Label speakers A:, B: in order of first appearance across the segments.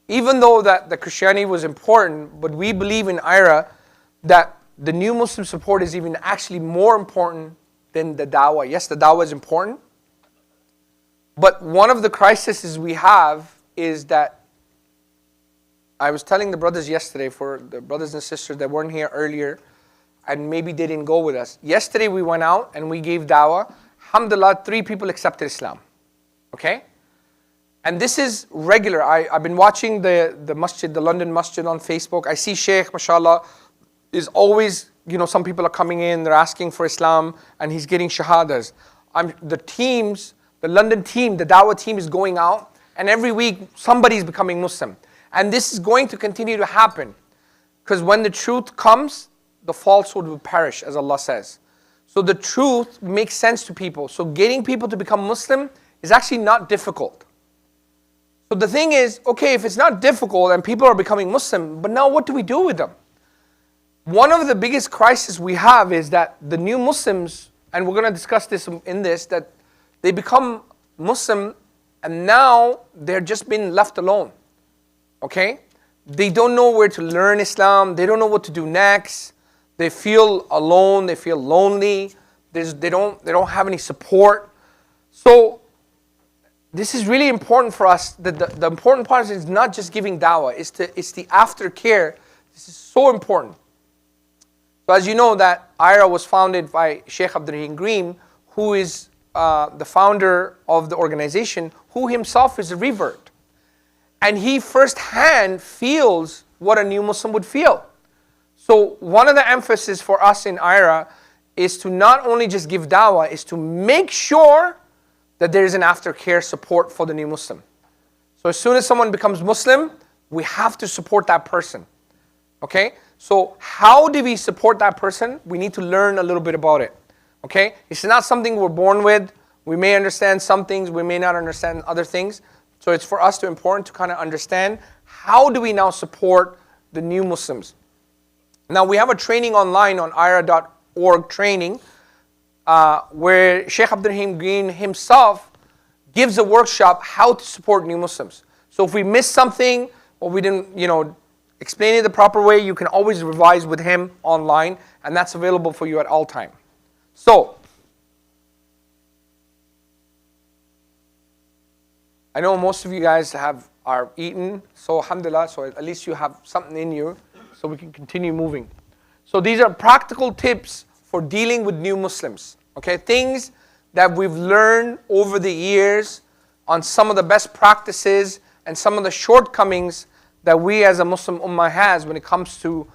A: even though that the Christianity was important, but we believe in IRA that the new Muslim support is even actually more important than the dawah. Yes, the dawah is important, but one of the crises we have is that I was telling the brothers yesterday, for the brothers and sisters that weren't here earlier and maybe they didn't go with us. Yesterday we went out and we gave dawah. Alhamdulillah, 3 people accepted Islam. Okay? And this is regular. I've been watching the masjid, the London masjid on Facebook. I see Sheikh, mashallah, is always, some people are coming in, they're asking for Islam, and he's getting shahadas. The London team, the dawah team is going out, and every week somebody's becoming Muslim. And this is going to continue to happen. Because when the truth comes, the falsehood will perish, as Allah says. So the truth makes sense to people. So getting people to become Muslim is actually not difficult. So the thing is, okay, if it's not difficult and people are becoming Muslim, but now what do we do with them? One of the biggest crises we have is that the new Muslims, and we're going to discuss this in this, that they become Muslim and now they're just being left alone. Okay? They don't know where to learn Islam. They don't know what to do next. They feel alone. They feel lonely. They don't have any support. So this is really important for us. The important part is not just giving dawah. It's the aftercare. This is so important. So as you know, that IRA was founded by Sheikh Abdurrahim Green, who is the founder of the organization, who himself is a revert. And he firsthand feels what a new Muslim would feel. So one of the emphasis for us in IRA is to not only just give dawah, is to make sure that there is an aftercare support for the new Muslim. So as soon as someone becomes Muslim, we have to support that person. Okay? So how do we support that person? We need to learn a little bit about it. Okay? It's not something we're born with. We may understand some things, we may not understand other things. So it's for us important to kind of understand, how do we now support the new Muslims? Now we have a training online on ira.org training, where Sheikh Abdurrahim Green himself gives a workshop how to support new Muslims. So if we missed something or we didn't, explain it the proper way, you can always revise with him online, and that's available for you at all time. So I know most of you guys are eaten, so alhamdulillah, so at least you have something in you, so we can continue moving. So these are practical tips for dealing with new Muslims. Okay, things that we've learned over the years on some of the best practices and some of the shortcomings that we as a Muslim ummah has when it comes to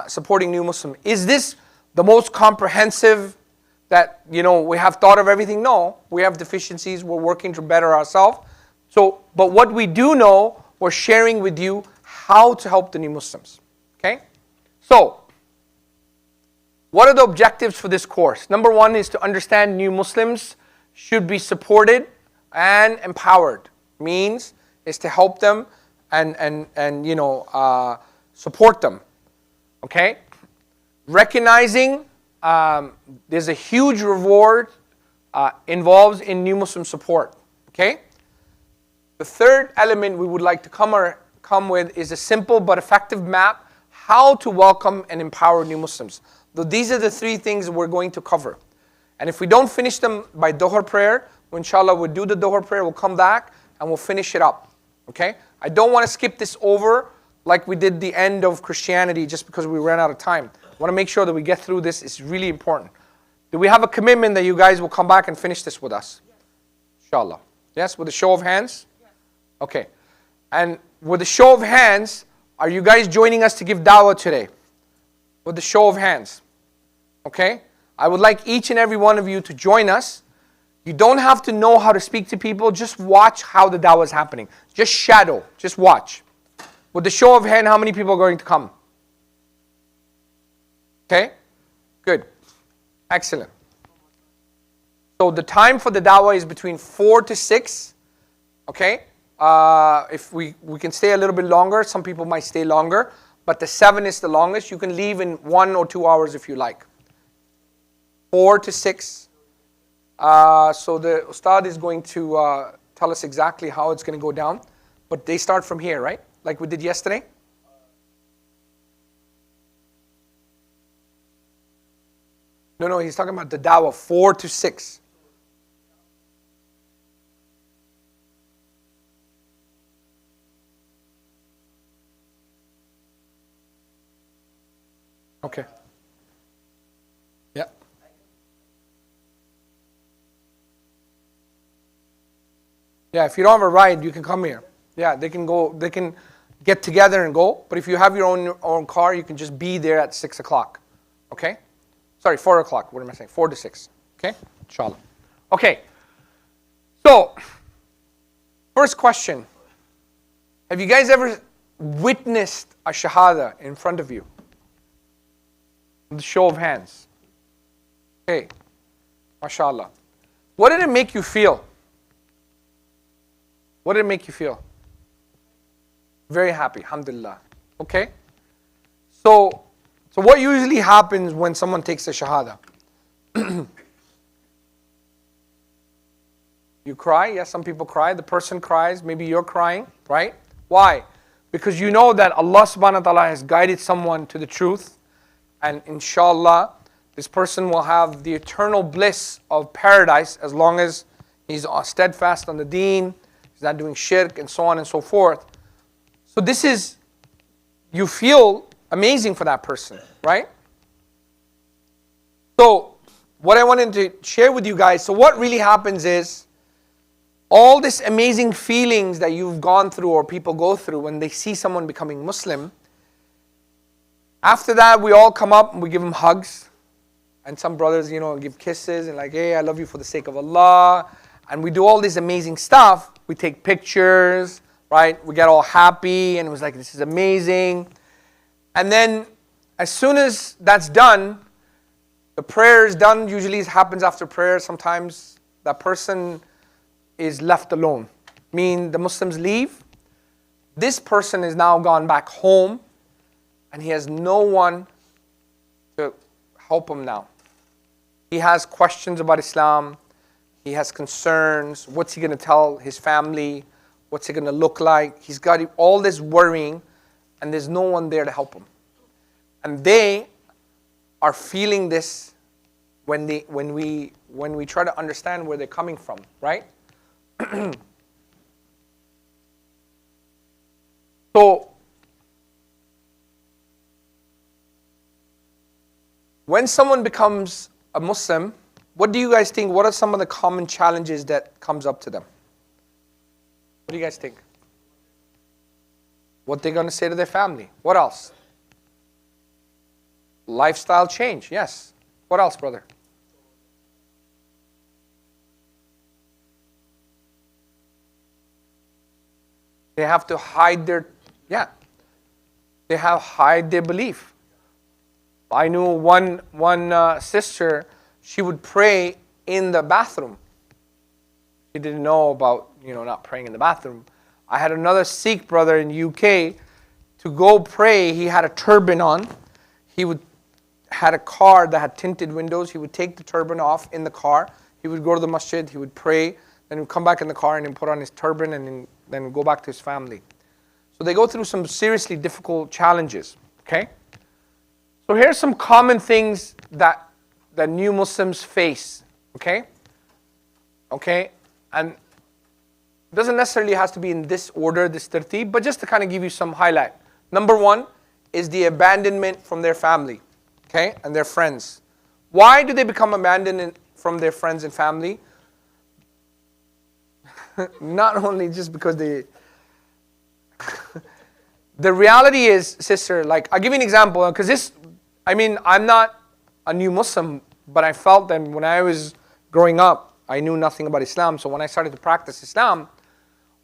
A: supporting new Muslim. Is this the most comprehensive that we have thought of everything? No, we have deficiencies. We're working to better ourselves. So, but what we do know, we're sharing with you how to help the new Muslims. Okay? So, what are the objectives for this course? Number 1 is to understand new Muslims should be supported and empowered. Means is to help them and support them. Okay? Recognizing there's a huge reward involved in new Muslim support. Okay? The third element we would like to come with is a simple but effective map how to welcome and empower new Muslims. So these are the 3 things we're going to cover. And if we don't finish them by Dhuhr prayer, inshallah we'll do the Dhuhr prayer, we'll come back and we'll finish it up. Okay? I don't want to skip this over like we did the end of Christianity just because we ran out of time. I want to make sure that we get through this. It's really important. Do we have a commitment that you guys will come back and finish this with us? Inshallah. Yes, with a show of hands? Okay. And with a show of hands, are you guys joining us to give dawah today? With the show of hands. Okay? I would like each and every one of you to join us. You don't have to know how to speak to people. Just watch how the dawah is happening. Just shadow. Just watch. With the show of hand, how many people are going to come? Okay? Good. Excellent. So the time for the dawah is between 4 to 6. Okay? If we can stay a little bit longer, some people might stay longer, but the 7 is the longest. You can leave in 1 or 2 hours if you like. 4 to 6. So the Ustad is going to tell us exactly how it's going to go down, but they start from here, right? like we did yesterday? No, he's talking about the dawah, 4 to 6. Okay. Yeah. Yeah, if you don't have a ride, you can come here. Yeah, they can go, they can get together and go. But if you have your own car, you can just be there at 6 o'clock. Okay? Sorry, 4 o'clock. What am I saying? 4 to 6. Okay? Inshallah. Okay. So, first question. Have you guys ever witnessed a shahada in front of you? With a show of hands. Okay. MashaAllah. What did it make you feel? What did it make you feel? Very happy, alhamdulillah. Okay? So what usually happens when someone takes a shahada? You cry, yes, some people cry, the person cries, maybe you're crying, right? Why? Because you know that Allah subhanahu wa ta'ala has guided someone to the truth, and inshallah, this person will have the eternal bliss of paradise as long as he's steadfast on the deen, he's not doing shirk, and so on and so forth. So this is, you feel amazing for that person, right? So what I wanted to share with you guys, so what really happens is, all this amazing feelings that you've gone through or people go through when they see someone becoming Muslim, after that we all come up and we give them hugs, and some brothers, give kisses and like, hey, I love you for the sake of Allah, and we do all this amazing stuff. We take pictures, right? We get all happy and it was like, this is amazing. And then as soon as that's done, the prayer is done. Usually it happens after prayer. Sometimes that person is left alone. Meaning the Muslims leave. This person is now gone back home and he has no one to help him now. He has questions about Islam. He has concerns. What's he going to tell his family? What's it going to look like? He's got all this worrying and there's no one there to help him. And they are feeling this when we try to understand where they're coming from, right? So, when someone becomes a Muslim, what do you guys think? What are some of the common challenges that comes up to them? What do you guys think? What they're going to say to their family? What else? Lifestyle change, yes. What else, brother? They have to hide their, they have hide their belief. I knew one sister, she would pray in the bathroom. She didn't know about, not praying in the bathroom. I had another Sikh brother in UK to go pray. He had a turban on. He had a car that had tinted windows. He would take the turban off in the car. He would go to the masjid. He would pray. Then he would come back in the car and then put on his turban and then go back to his family. So they go through some seriously difficult challenges. Okay? So here's some common things that new Muslims face. Okay? Okay? And it doesn't necessarily have to be in this order, this tartib, but just to kind of give you some highlight. Number one is the abandonment from their family, okay, and their friends. Why do they become abandoned from their friends and family? Not only just because they... The reality is, sister, like, I'll give you an example, because I'm not a new Muslim, but I felt that when I was growing up, I knew nothing about Islam. So when I started to practice Islam,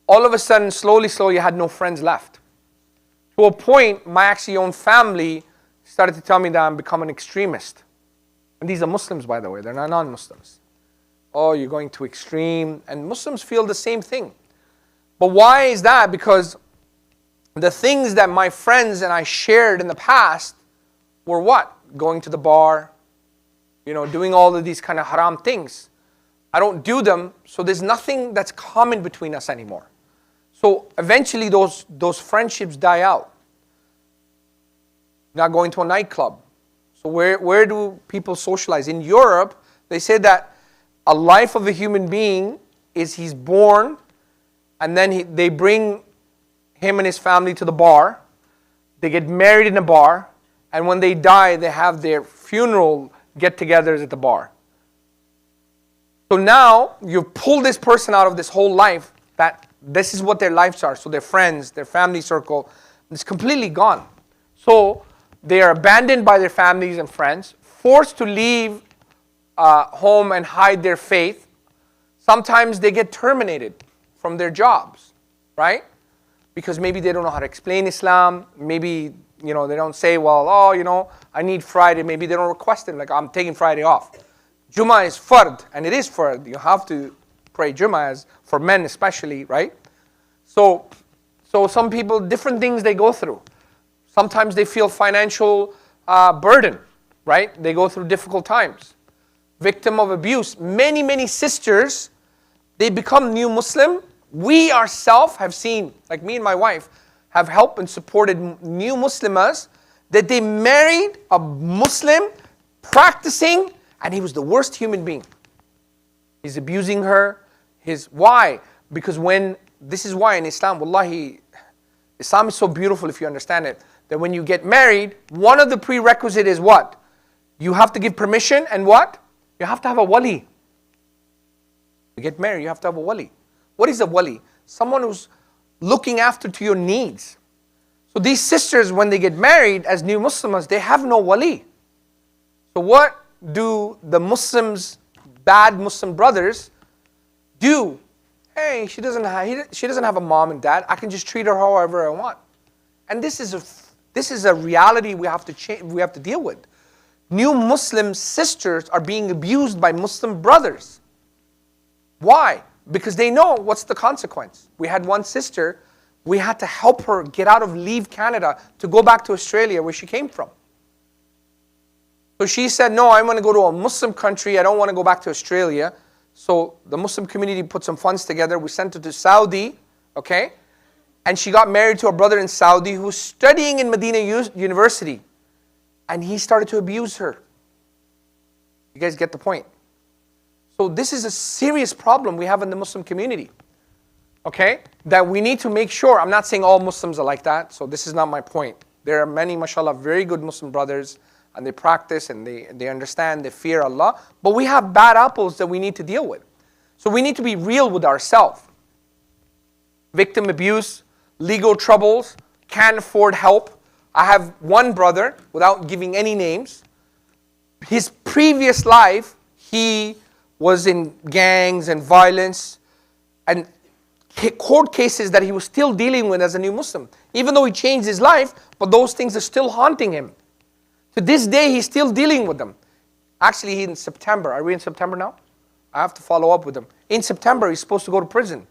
A: all of a sudden, slowly, I had no friends left. To a point, my actually own family started to tell me that I'm becoming an extremist. And these are Muslims, by the way. They're not non-Muslims. Oh, you're going too extreme. And Muslims feel the same thing. But why is that? Because the things that my friends and I shared in the past were what? Going to the bar, doing all of these kind of haram things. I don't do them, so there's nothing that's common between us anymore. So eventually those friendships die out. Not going to a nightclub. So where do people socialize? In Europe, they say that a life of a human being is he's born, and then they bring him and his family to the bar. They get married in a bar, and when they die, they have their funeral get-togethers at the bar. So now you've pulled this person out of this whole life, that this is what their lives are. So their friends, their family circle, it's completely gone. So they are abandoned by their families and friends, forced to leave home and hide their faith. Sometimes they get terminated from their jobs, right? Because maybe they don't know how to explain Islam. Maybe, they don't say, well, I need Friday. Maybe they don't request it, like, I'm taking Friday off. Jummah is fard, and it is fard. You have to pray Jummah, as for men especially, right? So some people, different things they go through. Sometimes they feel financial burden, right? They go through difficult times. Victim of abuse. Many, many sisters, they become new Muslim. We ourselves have seen, like me and my wife, have helped and supported new Muslimas that they married a Muslim practicing, and he was the worst human being. He's abusing her. Why? Because this is why in Islam, wallahi, Islam is so beautiful if you understand it, that when you get married, one of the prerequisites is what? You have to give permission, and what? You have to have a wali. You get married, you have to have a wali. What is a wali? Someone who's looking after to your needs. So these sisters, when they get married as new Muslims, they have no wali. So what do the Muslims, bad Muslim brothers, do? Hey, she doesn't have a mom and dad. I can just treat her however I want. And this is a reality we have to deal with. New Muslim sisters are being abused by Muslim brothers. Why? Because they know what's the consequence. We had one sister, we had to help her get out of leave Canada to go back to Australia where she came from. So she said, no, I want to go to a Muslim country. I don't want to go back to Australia. So the Muslim community put some funds together. We sent her to Saudi, okay? And she got married to a brother in Saudi who was studying in Medina University. And he started to abuse her. You guys get the point? So this is a serious problem we have in the Muslim community, okay? That we need to make sure. I'm not saying all Muslims are like that, so this is not my point. There are many, mashallah, very good Muslim brothers, and they practice, and they understand, they fear Allah. But we have bad apples that we need to deal with. So we need to be real with ourselves. Victim abuse, legal troubles, can't afford help. I have one brother, without giving any names, his previous life, he was in gangs and violence and court cases that he was still dealing with as a new Muslim. Even though he changed his life, but those things are still haunting him. To this day, he's still dealing with them. Actually, in September, are we in September now? I have to follow up with him. In September, he's supposed to go to prison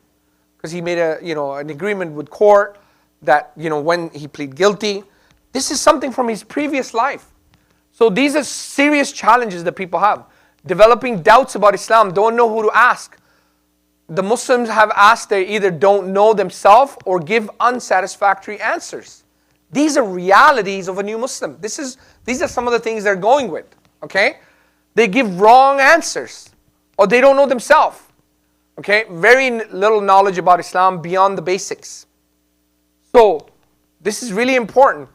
A: because he made an agreement with court that, when he plead guilty. This is something from his previous life. So these are serious challenges that people have. Developing doubts about Islam, don't know who to ask. The Muslims have asked, they either don't know themselves or give unsatisfactory answers. These are realities of a new Muslim. These are some of the things they're going with, okay? They give wrong answers, or they don't know themselves, okay? Very little knowledge about Islam beyond the basics. So this is really important.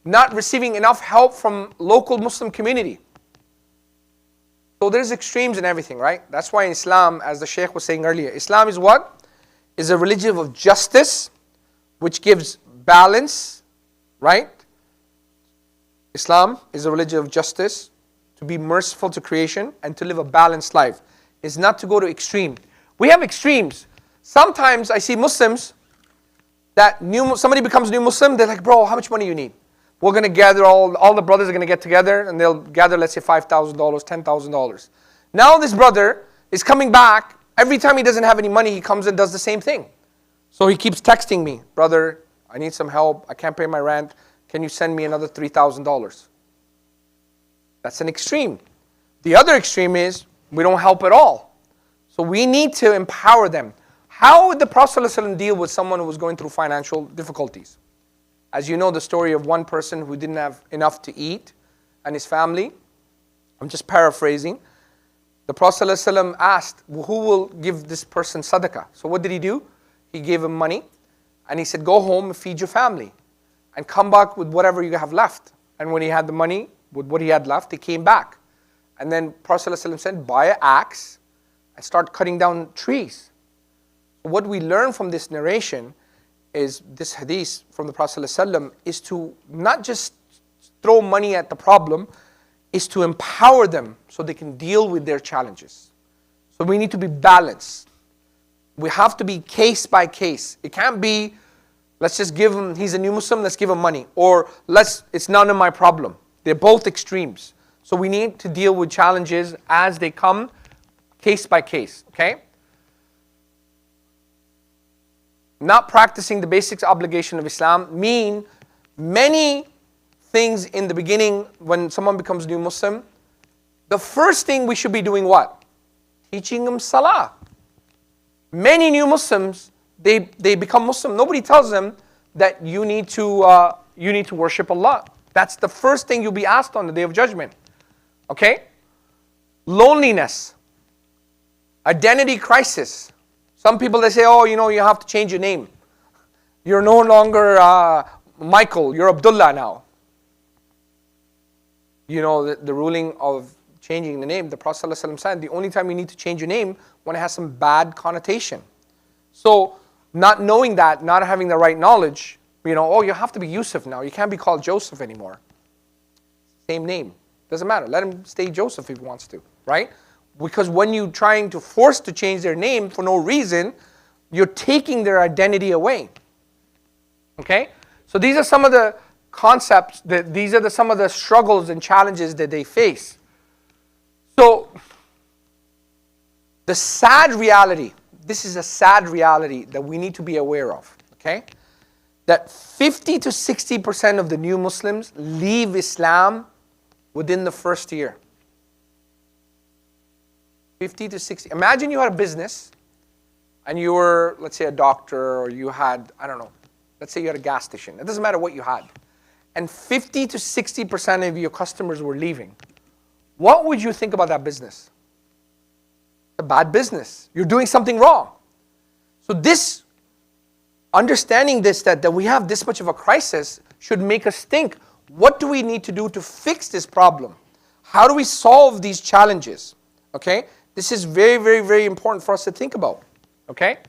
A: Not receiving enough help from local Muslim community. So there's extremes in everything, right? That's why in Islam, as the Shaykh was saying earlier, Islam is what? Is a religion of justice, which gives balance, right? Islam is a religion of justice, to be merciful to creation, and to live a balanced life. It's not to go to extreme. We have extremes. Sometimes I see Muslims that somebody becomes a new Muslim, they're like, bro, how much money you need? We're going to gather, all the brothers are going to get together, and they'll gather, let's say, $5,000, $10,000. Now this brother is coming back. Every time he doesn't have any money, he comes and does the same thing. So he keeps texting me, brother, I need some help. I can't pay my rent. Can you send me another $3,000? That's an extreme. The other extreme is we don't help at all. So we need to empower them. How would the Prophet ﷺ deal with someone who was going through financial difficulties? As you know the story of one person who didn't have enough to eat and his family. I'm just paraphrasing. The Prophet ﷺ asked, well, who will give this person sadaqah? So what did he do? He gave him money and he said, go home and feed your family and come back with whatever you have left. And when he had the money, with what he had left, he came back. And then Prophet ﷺ said, buy an axe and start cutting down trees. What we learn from this narration is this hadith from the Prophet ﷺ is to not just throw money at the problem, is to empower them so they can deal with their challenges. So we need to be balanced. We have to be case by case. It can't be, let's just give him, he's a new Muslim, let's give him money. Or it's none of my problem. They're both extremes. So we need to deal with challenges as they come, case by case, okay? Not practicing the basic obligation of Islam mean many things in the beginning when someone becomes new Muslim. The first thing we should be doing what? Teaching them salah. Many new Muslims, they become Muslim. Nobody tells them that you need to worship Allah. That's the first thing you'll be asked on the Day of Judgment. Okay? Loneliness. Identity crisis. Some people, they say, oh, you have to change your name. You're no longer Michael, you're Abdullah now. You know, the ruling of changing the name, the Prophet ﷺ said, the only time you need to change your name when it has some bad connotation. So, not knowing that, not having the right knowledge, you have to be Yusuf now. You can't be called Joseph anymore. Same name. Doesn't matter. Let him stay Joseph if he wants to, right? Because when you're trying to force to change their name for no reason, you're taking their identity away. Okay? So these are some of the concepts, these are some of the struggles and challenges that they face. So, the sad reality, this is a sad reality that we need to be aware of. Okay? That 50 to 60% of the new Muslims leave Islam within the first year. 50 to 60. Imagine you had a business and you were, let's say, a doctor, or you had, I don't know, let's say you had a gas station. It doesn't matter what you had. And 50 to 60% of your customers were leaving. What would you think about that business? It's a bad business. You're doing something wrong. So this, understanding this, that we have this much of a crisis should make us think, what do we need to do to fix this problem? How do we solve these challenges? Okay? This is very, very, very important for us to think about. Okay?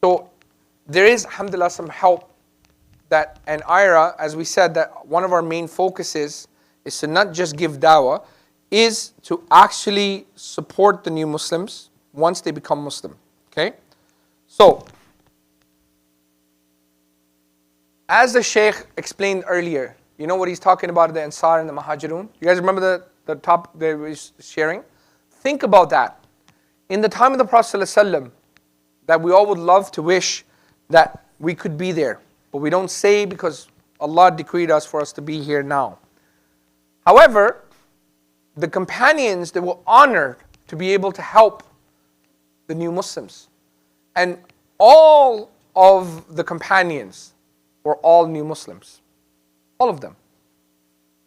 A: So, there is, alhamdulillah, some help that, and IRA, as we said, that one of our main focuses is to not just give dawah, is to actually support the new Muslims once they become Muslim. Okay? So, as the Shaykh explained earlier, you know what he's talking about, the Ansar and the Muhajirun? You guys remember the topic that he was sharing? Think about that. In the time of the Prophet ﷺ, that we all would love to wish that we could be there. But we don't say because Allah decreed us for us to be here now. However, the companions, they were honored to be able to help the new Muslims. And all of the companions were all new Muslims. All of them.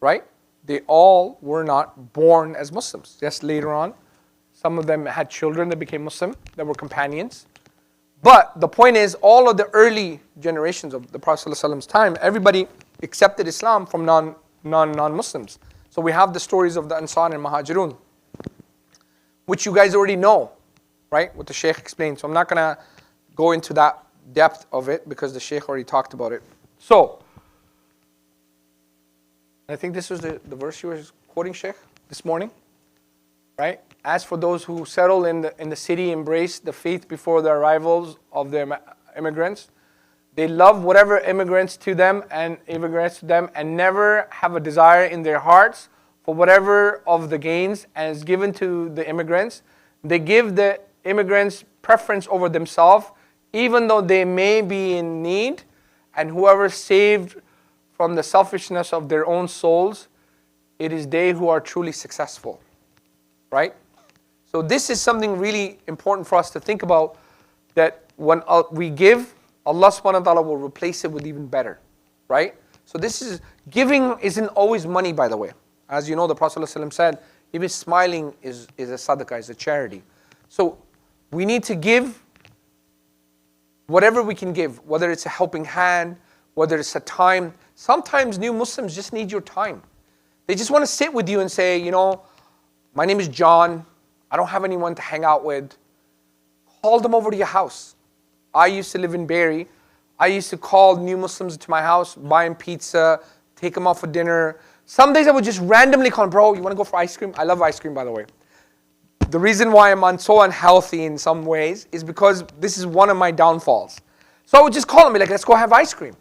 A: Right? They all were not born as Muslims. Yes, later on, some of them had children that became Muslim, that were companions. But the point is, all of the early generations of the Prophet ﷺ's time, everybody accepted Islam from non-Muslims. So we have the stories of the Ansar and Muhajirun, which you guys already know, right? What the Shaykh explained. So I'm not going to go into that depth of it because the Shaykh already talked about it. So, I think this was the verse you were quoting, Shaykh, this morning, right? As for those who settle in the city, embrace the faith before the arrivals of the immigrants, they love whatever immigrants to them and never have a desire in their hearts for whatever of the gains and is given to the immigrants. They give the immigrants preference over themselves, even though they may be in need, and whoever saved from the selfishness of their own souls it is they who are truly successful. Right? So this is something really important for us to think about, that when we give, Allah subhanahu wa ta'ala will replace it with even better. Right? So this is, giving isn't always money, by the way. As you know, the Prophet ﷺ said, even smiling is a sadaqah, is a charity. So we need to give whatever we can give, whether it's a helping hand, whether it's a time. Sometimes new Muslims just need your time. They just want to sit with you and say, you know, my name is John, I don't have anyone to hang out with. Call them over to your house. I used to live in Barrie. I used to call new Muslims to my house, buy them pizza, take them out for dinner. Some days I would just randomly call them, bro, you want to go for ice cream? I love ice cream, by the way. The reason why I'm so unhealthy in some ways is because this is one of my downfalls. So I would just call them, be like, let's go have ice cream.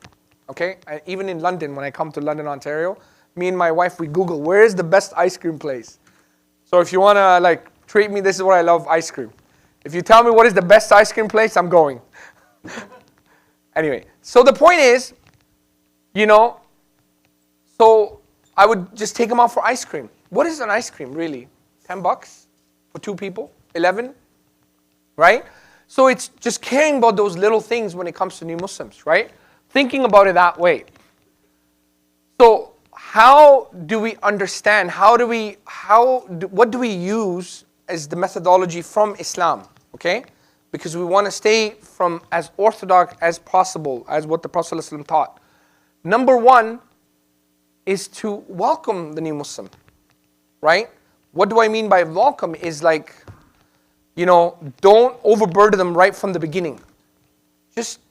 A: Okay? And even in London, when I come to London, Ontario, me and my wife, we Google, where is the best ice cream place? So if you want to like treat me, this is what I love, ice cream. If you tell me what is the best ice cream place, I'm going. Anyway, so the point is, you know, so I would just take them out for ice cream. What is an ice cream, really? $10 for 2 people? 11? Right? So it's just caring about those little things when it comes to new Muslims, right? Thinking about it that way. So how do we understand? What do we use as the methodology from Islam? Okay? Because we want to stay from as orthodox as possible, as what the Prophet ﷺ taught. Number 1 is to welcome the new Muslim, right? What do I mean by welcome is like, you know, don't overburden them right from the beginning. Just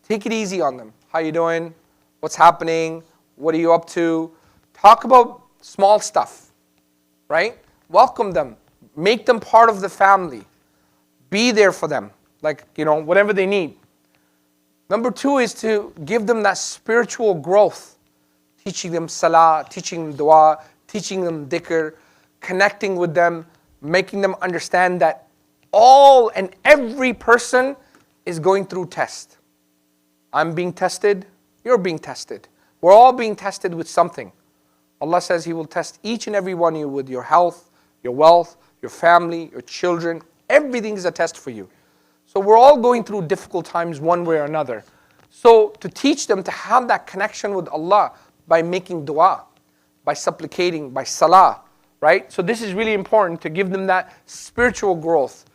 A: take it easy on them. How you doing? What's happening? What are you up to? Talk about small stuff, right? Welcome them. Make them part of the family. Be there for them, like, you know, whatever they need. Number 2 is to give them that spiritual growth. Teaching them salah, teaching them dua, teaching them dhikr, connecting with them, making them understand that all and every person is going through test. I'm being tested, you're being tested. We're all being tested with something. Allah says He will test each and every one of you with your health, your wealth, your family, your children. Everything is a test for you. So we're all going through difficult times one way or another. So to teach them to have that connection with Allah by making dua, by supplicating, by salah, right? So this is really important, to give them that spiritual growth.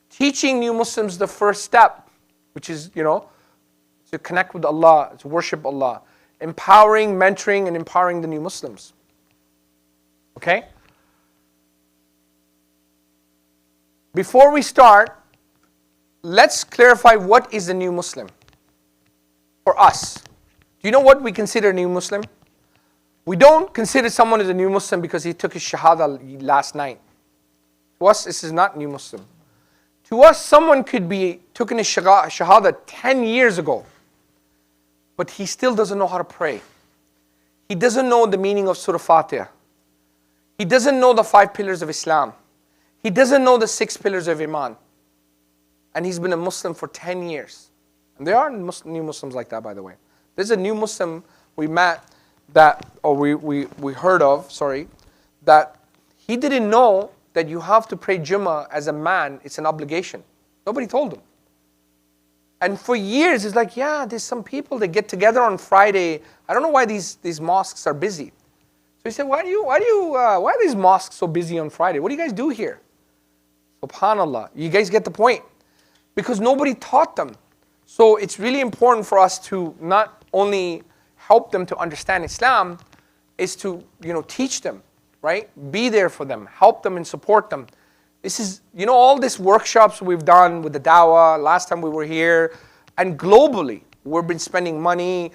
A: Teaching new Muslims the first step, which is, you know, to connect with Allah, to worship Allah. Empowering, mentoring, and empowering the new Muslims. Okay? Before we start, let's clarify what is a new Muslim for us. Do you know what we consider a new Muslim? We don't consider someone as a new Muslim because he took his shahada last night. To us, this is not new Muslim. To us, someone could be taking his shahada 10 years ago, but he still doesn't know how to pray. He doesn't know the meaning of Surah Fatiha. He doesn't know the 5 pillars of Islam. He doesn't know the 6 pillars of Iman. And he's been a Muslim for 10 years. And there are new Muslims like that, by the way. There's a new Muslim we met that, or we heard of, that he didn't know that you have to pray Jummah as a man. It's an obligation. Nobody told him. And for years, it's like, yeah, there's some people that get together on Friday. I don't know why these mosques are busy. So he said, why are these mosques so busy on Friday? What do you guys do here? SubhanAllah. You guys get the point. Because nobody taught them. So it's really important for us to not only help them to understand Islam, is to, you know, teach them, right? Be there for them, help them and support them. This is, you know, all these workshops we've done with the dawah, last time we were here, and globally, we've been spending money,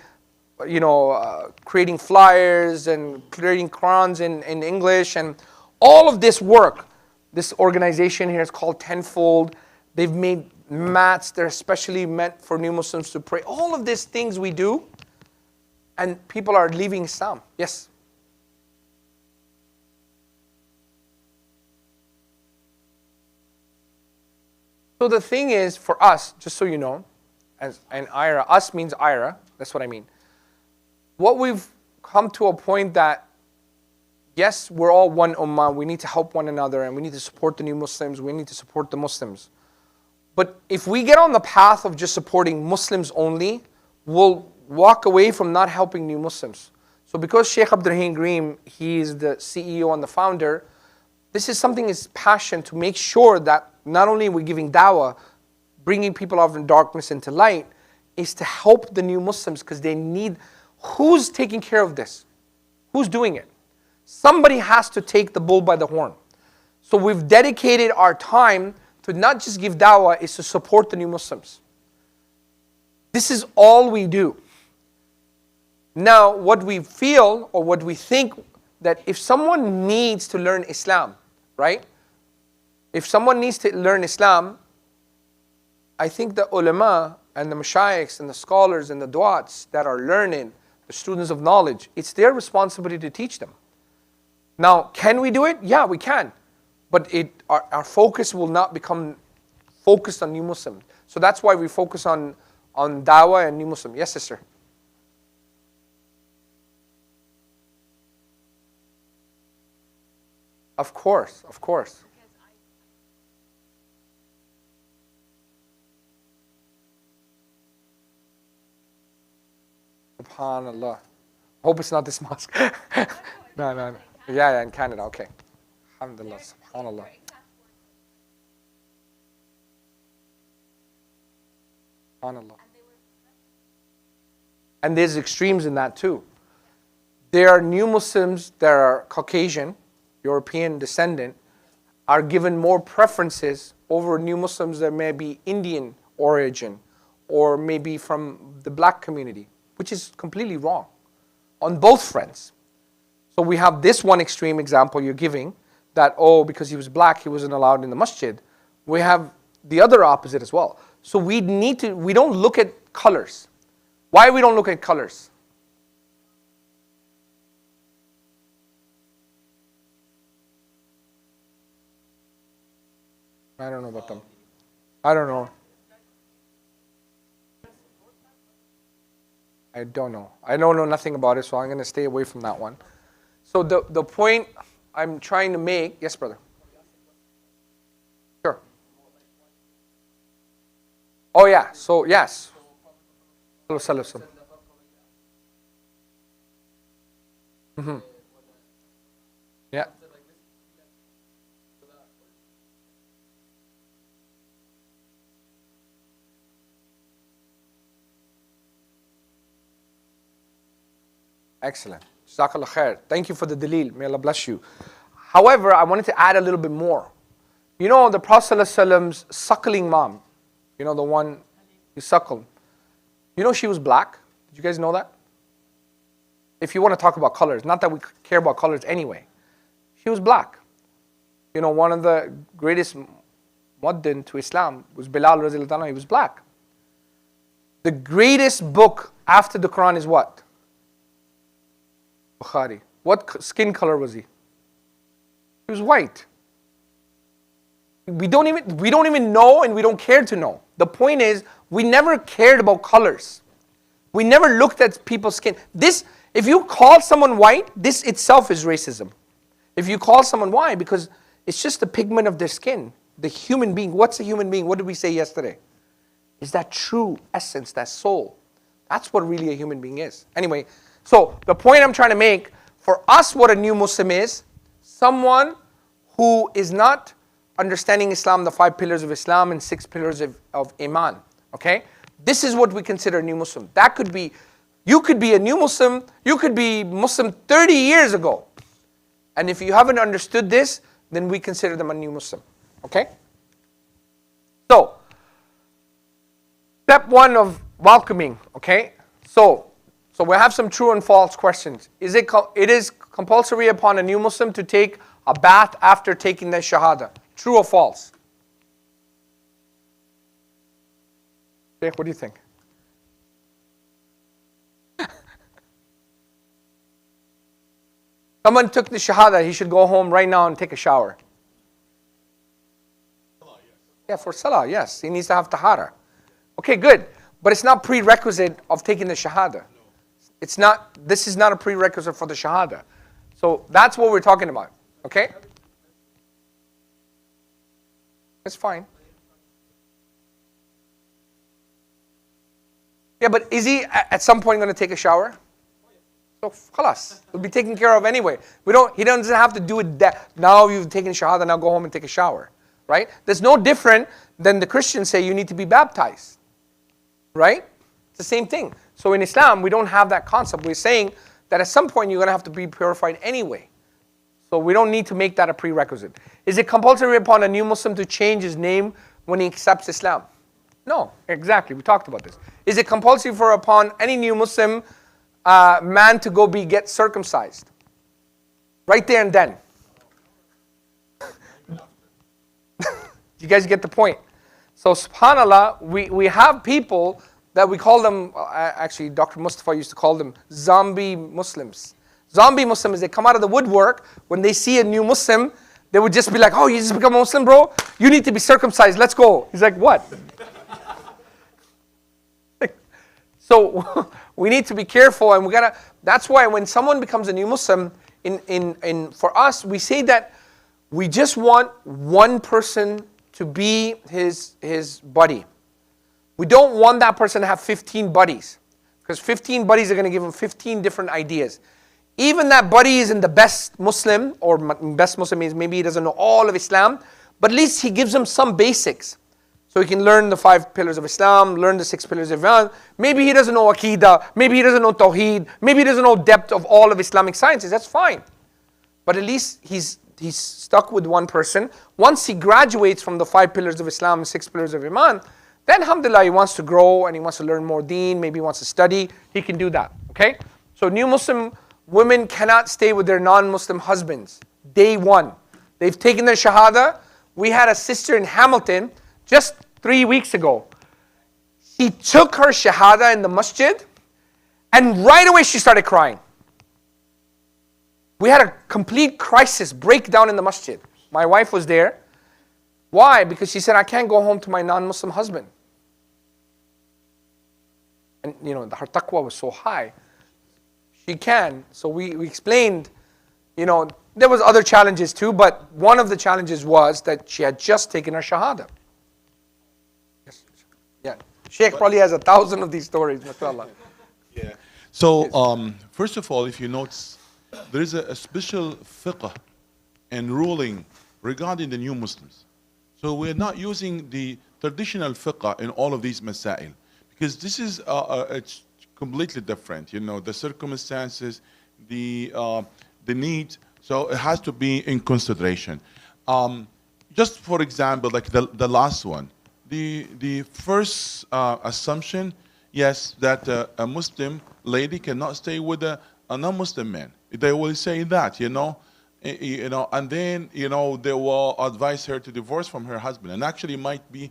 A: you know, creating flyers and creating Qurans in English, and all of this work. This organization here is called Tenfold. They've made mats that are especially meant for new Muslims to pray. All of these things we do, and people are leaving Islam. Yes? So the thing is, for us, just so you know, and IRA, us means IRA, that's what I mean. What we've come to a point that yes, we're all one ummah. We need to help one another and we need to support the new Muslims. We need to support the Muslims. But if we get on the path of just supporting Muslims only, we'll walk away from not helping new Muslims. So because Sheikh Abdurrahim Greem, he is the CEO and the founder, this is something his passion to make sure that not only are we giving dawah, bringing people out of darkness into light, is to help the new Muslims because they need, who's taking care of this? Who's doing it? Somebody has to take the bull by the horn. So we've dedicated our time to not just give dawah, is to support the new Muslims. This is all we do. Now, what we feel or what we think, that if someone needs to learn Islam, right? If someone needs to learn Islam, I think the ulama and the mashayikhs and the scholars and the du'ats that are learning, the students of knowledge, it's their responsibility to teach them. Now, can we do it? Yeah, we can. But our focus will not become focused on new Muslims. So that's why we focus on dawah and new Muslim. Yes, sister? Of course, of course. SubhanAllah. Hope it's not this mosque. No. Yeah, in Canada, okay. Alhamdulillah, SubhanAllah. SubhanAllah. And there's extremes in that too. There are new Muslims that are Caucasian, European descendant, are given more preferences over new Muslims that may be Indian origin or maybe from the black community, which is completely wrong on both fronts. So we have this one extreme example you're giving, that, oh, because he was black, he wasn't allowed in the masjid. We have the other opposite as well. So we don't look at colors. Why we don't look at colors? I don't know about them. I don't know. I don't know. I don't know nothing about it, so I'm going to stay away from that one. So the point I'm trying to make, yes, brother. Sure. Oh yeah. So yes. Mm-hmm. Yeah. Excellent. Jazakallah khair. Thank you for the dalil. May Allah bless you. However, I wanted to add a little bit more. You know the Prophet ﷺ's suckling mom, you know the one he suckled. You know she was black. Did you guys know that? If you want to talk about colors, not that we care about colors anyway. She was black. You know, one of the greatest muaddin to Islam was Bilal radiallahu anhu. He was black. The greatest book after the Quran is what? Bukhari. What skin color was he? He was white. We don't even know, and we don't care to know. The point is, we never cared about colors. We never looked at people's skin. If you call someone white, this itself is racism. If you call someone white, because it's just the pigment of their skin. The human being, what's a human being? What did we say yesterday? Is that true essence, that soul. That's what really a human being is. Anyway, so the point I'm trying to make, for us what a new Muslim is, someone who is not understanding Islam, the 5 pillars of Islam and 6 pillars of Iman. Okay? This is what we consider a new Muslim. That could be, you could be a new Muslim, you could be Muslim 30 years ago. And if you haven't understood this, then we consider them a new Muslim. Okay? So, step 1 of welcoming. Okay? So we have some true and false questions. It is compulsory upon a new Muslim to take a bath after taking the Shahada. True or false? Sheikh, what do you think? Someone took the Shahada, he should go home right now and take a shower. Yeah, for Salah, yes. He needs to have Tahara. Okay, good. But it's not prerequisite of taking the Shahada. This is not a prerequisite for the Shahada. So that's what we're talking about. Okay? It's fine. Yeah, but is he at some point going to take a shower? So khalas, it'll be taken care of anyway. He doesn't have to do it now you've taken shahada, now go home and take a shower. Right? That's no different than the Christians say you need to be baptized. Right? It's the same thing. So in Islam, we don't have that concept. We're saying that at some point you're going to have to be purified anyway. So we don't need to make that a prerequisite. Is it compulsory upon a new Muslim to change his name when he accepts Islam? No, exactly. We talked about this. Is it compulsory upon any new Muslim man to go get circumcised? Right there and then. You guys get the point. So subhanAllah, we have people that we call them, actually Dr. Mustafa used to call them zombie Muslims. Zombie Muslims, they come out of the woodwork. When they see a new Muslim, they would just be like, oh, you just become a Muslim, bro? You need to be circumcised, let's go. He's like, what? So we need to be careful, and that's why when someone becomes a new Muslim, for us, we say that we just want one person to be his buddy. We don't want that person to have 15 buddies, because 15 buddies are going to give him 15 different ideas. Even that buddy isn't the best Muslim, or best Muslim means maybe he doesn't know all of Islam, but at least he gives him some basics. So he can learn the 5 pillars of Islam, learn the 6 pillars of Iman. Maybe he doesn't know Aqidah, maybe he doesn't know Tawheed, maybe he doesn't know depth of all of Islamic sciences, that's fine. But at least he's stuck with one person. Once he graduates from the 5 pillars of Islam and 6 pillars of Iman, then alhamdulillah, he wants to grow and he wants to learn more deen, maybe he wants to study, he can do that, okay? So new Muslim women cannot stay with their non-Muslim husbands. Day one. They've taken their shahada. We had a sister in Hamilton just 3 weeks ago. She took her shahada in the masjid and right away she started crying. We had a complete crisis, breakdown in the masjid. My wife was there. Why? Because she said, I can't go home to my non-Muslim husband. And her taqwa was so high. She can. So we explained, there was other challenges too, but one of the challenges was that she had just taken her shahada. Yes. Yeah. Sheikh probably has 1,000 of these stories, mashallah.
B: Yeah. So, first of all, if you notice, there is a special fiqh and ruling regarding the new Muslims. So we're not using the traditional fiqh in all of these masail, because this is it's completely different. The circumstances, the need. So it has to be in consideration. Just for example, like the last one, the first assumption, yes, that a Muslim lady cannot stay with a non-Muslim man. They will say that, and then they will advise her to divorce from her husband, and actually might be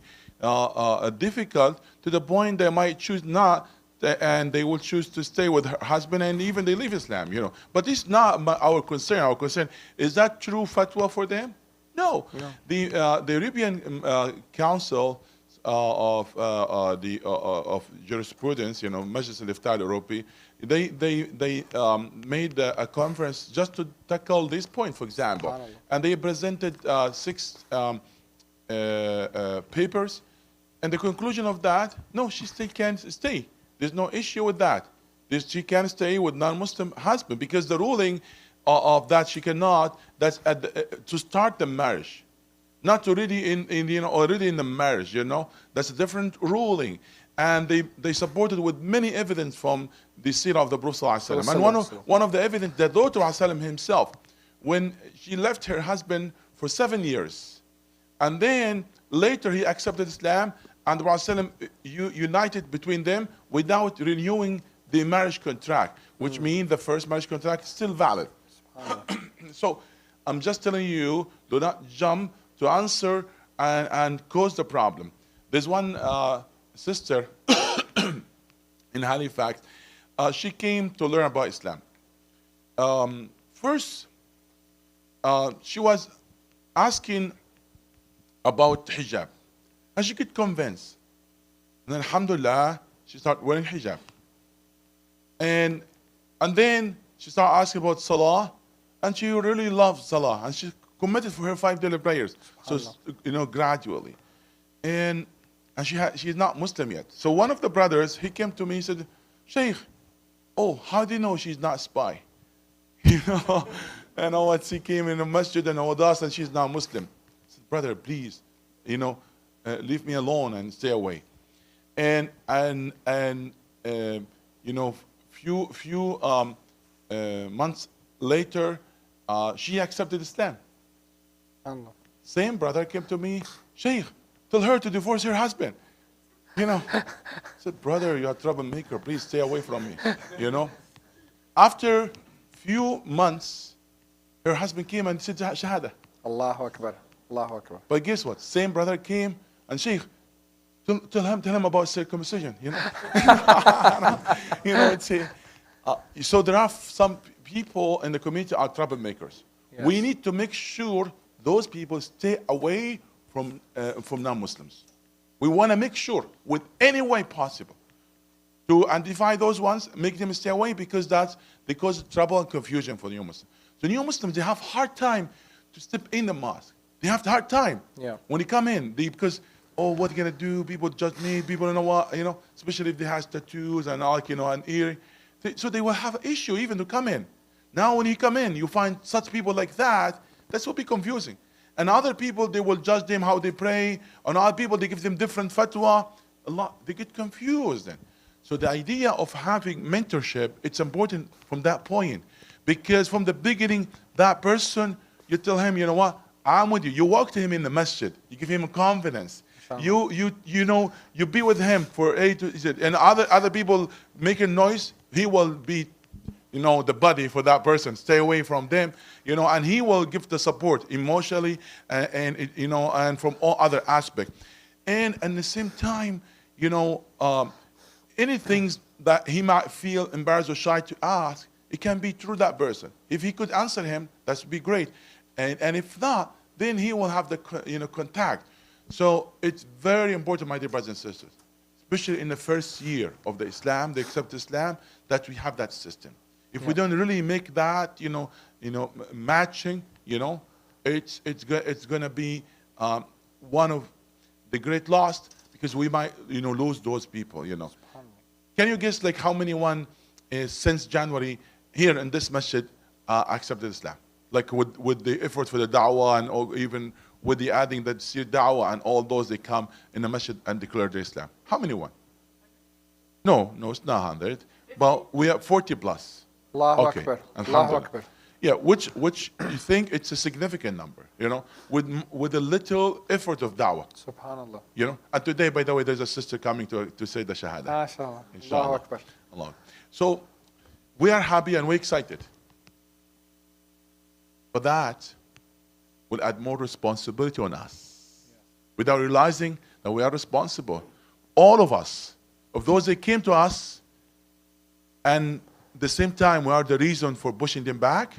B: difficult to the point they might choose not, and they will choose to stay with her husband, and even they leave Islam, But it's not our concern. Our concern is that true fatwa for them? No. The European Council of jurisprudence, Majlis al-Ifta al-Europe, they made a conference just to tackle this point, for example, and they presented 6 papers, and the conclusion of that, no, she still can't stay. There's no issue with that. She can stay with non-Muslim husband, because the ruling of that she cannot. That's to start the marriage, not already already in the marriage. That's a different ruling, and they supported with many evidence from the seerah of the Prophet ﷺ. And one of the evidence, the daughter ﷺ himself, when she left her husband for 7 years, and then later he accepted Islam, and the Prophet united between them without renewing the marriage contract, which means the first marriage contract is still valid. So I'm just telling you, do not jump to answer and cause the problem. There's one sister in Halifax. She came to learn about Islam. First, she was asking about hijab, and she could convince. And then, alhamdulillah, she started wearing hijab. And then she started asking about salah, and she really loves Salah, and she's committed for her 5 daily prayers. So, gradually. And she's not Muslim yet. So one of the brothers, he came to me, he said, Sheikh, oh, how do you know she's not spy? And he came in the masjid and all that, and she's not Muslim. I said, brother, please, leave me alone and stay away. And few months later, she accepted Islam.
A: Allah.
B: Same brother came to me, Sheikh, tell her to divorce her husband. I said, brother, you're a troublemaker. Please stay away from me. After few months, her husband came and said Shahada.
A: Allahu Akbar. Allahu Akbar.
B: But guess what? Same brother came and Sheikh, tell him about circumcision. So there are some people in the community are troublemakers. Yes. We need to make sure those people stay away from non-Muslims. We want to make sure, with any way possible, to identify those ones, make them stay away, because they cause trouble and confusion for the new Muslims. The new Muslims, they have hard time to step in the mosque. They have a hard time when they come in, because what are you gonna do? People judge me. People don't know what, especially if they have tattoos and and earring. So they will have an issue even to come in. Now when you come in, you find such people like that. That will be confusing. And other people, they will judge them how they pray. And other people, they give them different fatwa. They get confused then. So the idea of having mentorship, it's important from that point. Because from the beginning, that person, you tell him, you know what, I'm with you. You walk to him in the masjid. You give him confidence. You be with him for A to Z. And other people making noise, he will be the buddy for that person. Stay away from them, and he will give the support emotionally and from all other aspects. And at the same time, anything that he might feel embarrassed or shy to ask, it can be through that person. If he could answer him, that would be great. And if not, then he will have the contact. So it's very important, my dear brothers and sisters, especially in the first year of the Islam, the accept Islam, that we have that system. If we don't really make that, matching, it's going to be one of the great loss, because we might, lose those people, Can you guess like how many one is since January here in this masjid accepted Islam? Like with the effort for the da'wah and or even with the adding that da'wah and all those, they come in the masjid and declare their Islam. How many one? No, it's not 100, but we have 40 plus.
A: Allahu Akbar. Allahu Akbar.
B: Yeah, which you think it's a significant number, with a little effort of da'wah.
A: Subhanallah.
B: And today, by the way, there's a sister coming to say the shahada.
A: MashaAllah. Allahu Akbar.
B: Allah. So we are happy and we're excited. But that will add more responsibility on us, without realizing that we are responsible. All of us, of those that came to us, and at the same time we are the reason for pushing them back,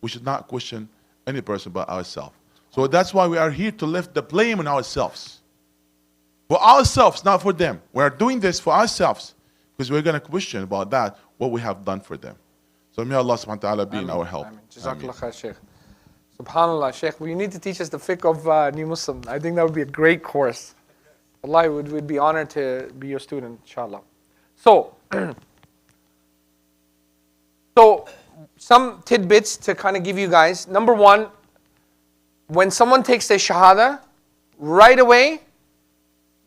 B: we should not question any person but ourselves. So that's why we are here to lift the blame on ourselves. For ourselves, not for them. We are doing this for ourselves, because we're going to question about that, what we have done for them. So may Allah subhanahu wa ta'ala be in our help.
A: Jazakallah khair, Sheikh. SubhanAllah, Sheikh, you need to teach us the fiqh of new Muslim. I think that would be a great course. Allah, we'd be honored to be your student, inshallah. So some tidbits to kind of give you guys. Number one, when someone takes their shahada, right away,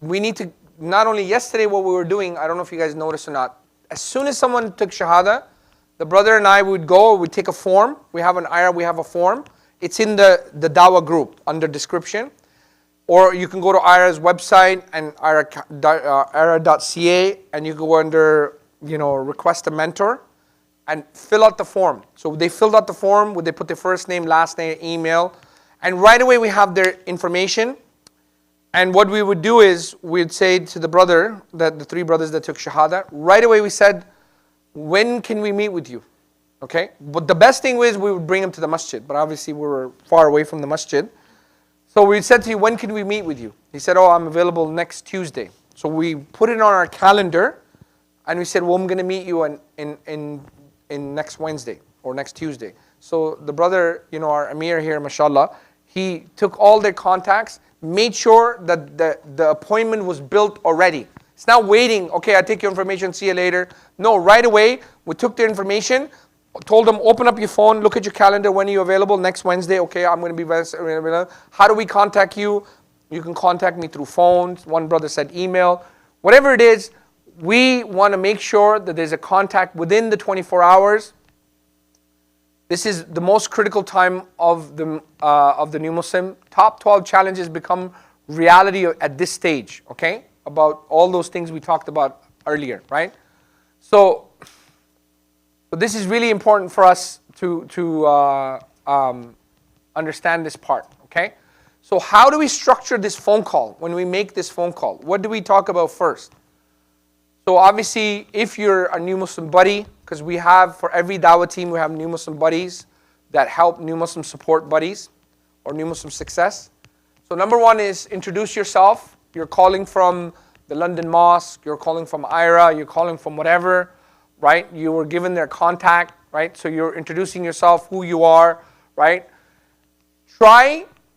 A: we need to, not only yesterday what we were doing, I don't know if you guys noticed or not, as soon as someone took shahada, the brother and I would go, we'd take a form. We have an ayah, we have a form. It's in the dawah group under description. Or you can go to IRA's website and IRA.ca, and you go under, request a mentor and fill out the form. So they filled out the form, they put their first name, last name, email, and right away we have their information. And what we would do is we'd say to the brother, the 3 brothers that took shahada, right away we said, when can we meet with you? Okay? But the best thing was we would bring him to the masjid, but obviously we were far away from the masjid. So we said to you, when can we meet with you? He said, I'm available next Tuesday. So we put it on our calendar, and we said, I'm going to meet you in next Wednesday or next Tuesday. So the brother, our Amir here, mashallah, he took all their contacts, made sure that the appointment was built already. It's not waiting, okay, I take your information, see you later. No, right away, we took their information, told them, open up your phone, look at your calendar, when are you available? Next Wednesday, okay, I'm going to be, how do we contact you? You can contact me through phones. One brother said email. Whatever it is, we want to make sure that there's a contact within the 24 hours. This is the most critical time of the new Muslim. Top 12 challenges become reality at this stage, okay? About all those things we talked about earlier, right? So this is really important for us to understand this part, okay? So how do we structure this phone call when we make this phone call? What do we talk about first? So obviously, if you're a new Muslim buddy, because we have, for every dawah team, we have new Muslim buddies that help new Muslim support buddies or new Muslim success. So number one is introduce yourself. You're calling from the London Mosque, you're calling from IRA, you're calling from whatever, right? You were given their contact, right? So you're introducing yourself, who you are, right?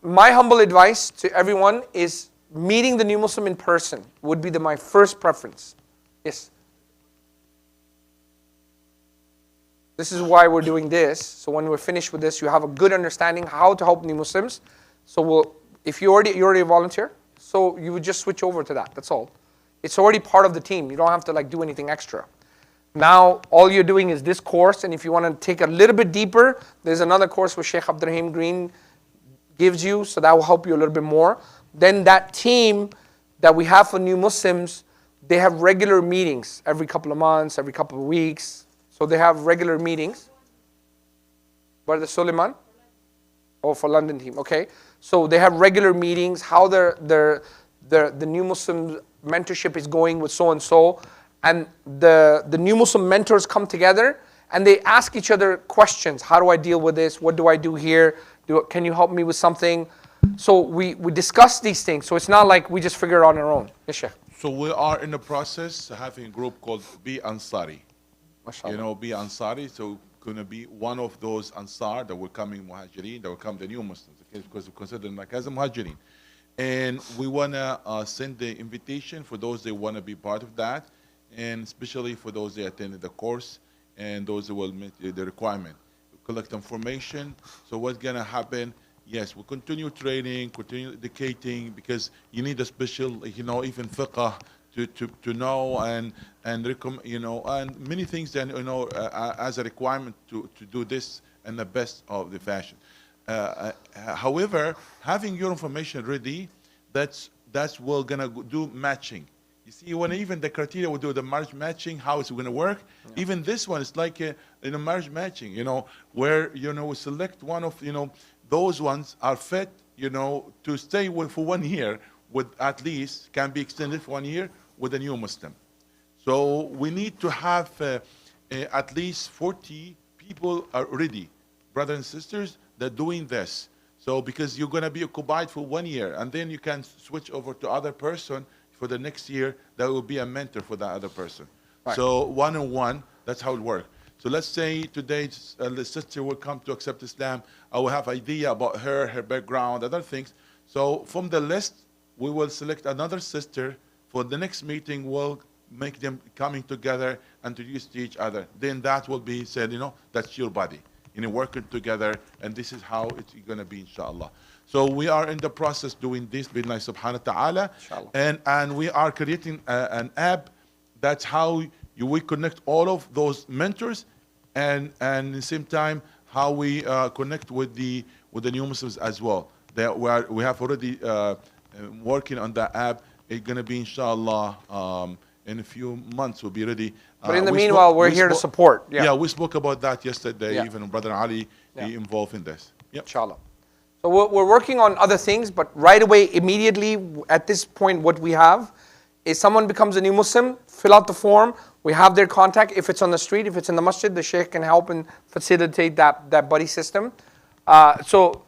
A: My humble advice to everyone is meeting the new Muslim in person would be my first preference. Yes. This is why we're doing this. So when we're finished with this, you have a good understanding how to help new Muslims. So if you're already a volunteer, so you would just switch over to that. That's all. It's already part of the team. You don't have to do anything extra. Now, all you're doing is this course, and if you want to take a little bit deeper, there's another course where Sheikh Abdurrahim Green gives you, so that will help you a little bit more. Then that team that we have for new Muslims, they have regular meetings every couple of months, every couple of weeks. So they have regular meetings. Brother Suleiman? Oh, for London team, okay. So they have regular meetings, how the new Muslim mentorship is going with so-and-so. And the new Muslim mentors come together and they ask each other questions. How do I deal with this? What do I do here? Can you help me with something? So we discuss these things. So it's not like we just figure it out on our own. Yes, Sheikh.
B: So we are in the process of having a group called Be Ansari.
A: Mashallah.
B: Be Ansari. So going to be one of those Ansar that will come in Muhajirin, that will come the new Muslims, okay? Because we consider them as a Muhajirin. And we want to send the invitation for those that want to be part of that, and especially for those that attended the course and those that will meet the requirement. Collect information. So what's going to happen? Yes, we'll continue training, continue educating, because you need a special, even fiqh to know and and many things that as a requirement to do this in the best of the fashion. However, having your information ready, that's we're gonna do matching. You see, when even the criteria will do the marriage matching, how it's going to work. Yeah. Even this one is like a marriage matching, where we select one of those ones are fit, to stay for 1 year, with at least can be extended for 1 year with a new Muslim. So we need to have at least 40 people are ready, brothers and sisters, that are doing this. So because you're going to be occupied for 1 year, and then you can switch over to other person for the next year that will be a mentor for that other person. Right. So one-on-one, that's how it works. So let's say today the sister will come to accept Islam. I will have idea about her background, other things. So from the list, we will select another sister. For the next meeting, we'll make them coming together and introduce to each other. Then that will be said, that's your body. Working together, and this is how it's going to be, inshallah. So we are in the process doing this, bi'idhnillahi subhanahu wa ta'ala. And we are creating an app. That's how we connect all of those mentors, and at the same time, how we connect with the new Muslims as well. We have already working on that app. It's going to be, inshallah, in a few months we'll be ready.
A: But in the meanwhile, we're here to support.
B: Yeah, we spoke about that yesterday. Yeah. Even Brother Ali, he involved in this. Yep.
A: Inshallah. So we're working on other things, but right away, immediately, at this point, what we have is someone becomes a new Muslim, fill out the form, we have their contact. If it's on the street, if it's in the masjid, the sheikh can help and facilitate that buddy system. So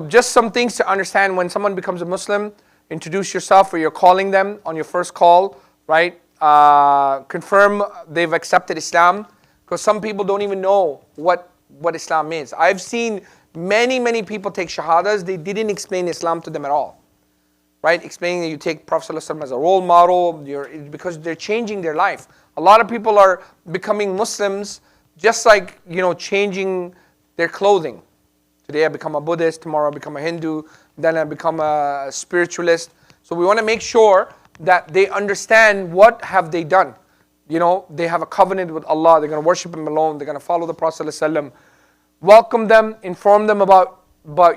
A: just some things to understand when someone becomes a Muslim, introduce yourself, or you're calling them on your first call, right? Confirm they've accepted Islam, because some people don't even know what what Islam is. I've seen many people take shahadas, they didn't explain Islam to them at all. Right? Explaining that you take Prophet ﷺ as a role model, because they're changing their life. A lot of people are becoming Muslims just like, changing their clothing. Today I become a Buddhist, tomorrow I become a Hindu, then I become a spiritualist. So we want to make sure that they understand what have they done. They have a covenant with Allah, they're going to worship Him alone, they're going to follow the Prophet ﷺ. Welcome them, inform them about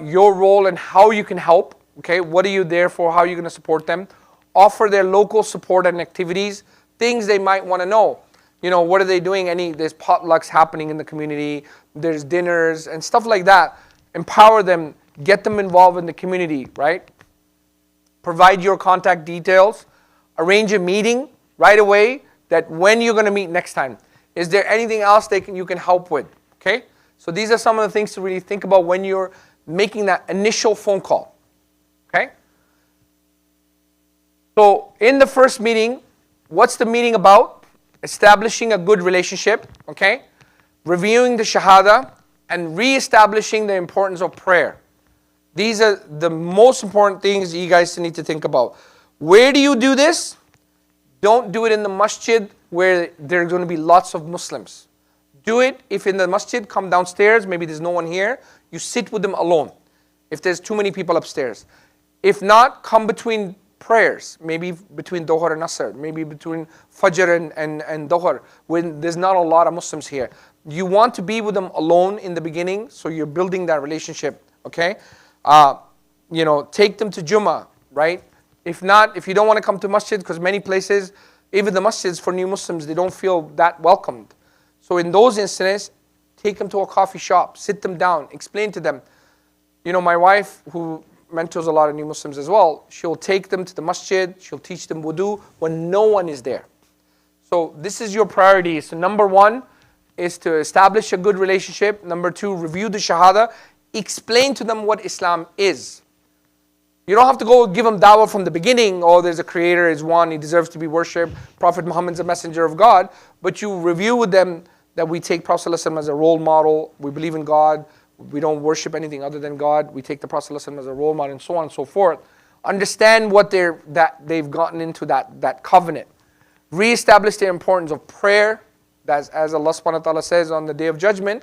A: your role and how you can help. Okay, what are you there for? How are you going to support them? Offer their local support and activities, things they might want to know. What are they doing? There's potlucks happening in the community, there's dinners and stuff like that. Empower them, get them involved in the community, right? Provide your contact details, arrange a meeting right away that when you're going to meet next time. Is there anything else you can help with? Okay, so these are some of the things to really think about when you're making that initial phone call. Okay? So in the first meeting, what's the meeting about? Establishing a good relationship, okay? Reviewing the shahada and re-establishing the importance of prayer. These are the most important things you guys need to think about. Where do you do this? Don't do it in the masjid where there are going to be lots of Muslims. Do it if in the masjid, come downstairs, maybe there's no one here, you sit with them alone. If there's too many people upstairs. If not, come between prayers, maybe between Dhuhr and Asr, maybe between Fajr and Dhuhr, when there's not a lot of Muslims here. You want to be with them alone in the beginning, so you're building that relationship, okay? Take them to Jummah, right? If not, if you don't want to come to masjid, because many places, even the masjids for new Muslims, they don't feel that welcomed. So in those instances, take them to a coffee shop, sit them down, explain to them. My wife, who mentors a lot of new Muslims as well, she'll take them to the masjid, she'll teach them wudu when no one is there. So this is your priority. So number one is to establish a good relationship. Number two, review the shahada. Explain to them what Islam is. You don't have to go give them dawah from the beginning. Oh, there's a creator, is one, he deserves to be worshipped. Prophet Muhammad's a messenger of God. But you review with them that we take Prophet ﷺ as a role model. We believe in God. We don't worship anything other than God. We take the Prophet ﷺ as a role model, and so on and so forth. Understand what they've gotten into that covenant. Re-establish the importance of prayer. As Allah subhanahu wa ta'ala says on the Day of Judgment,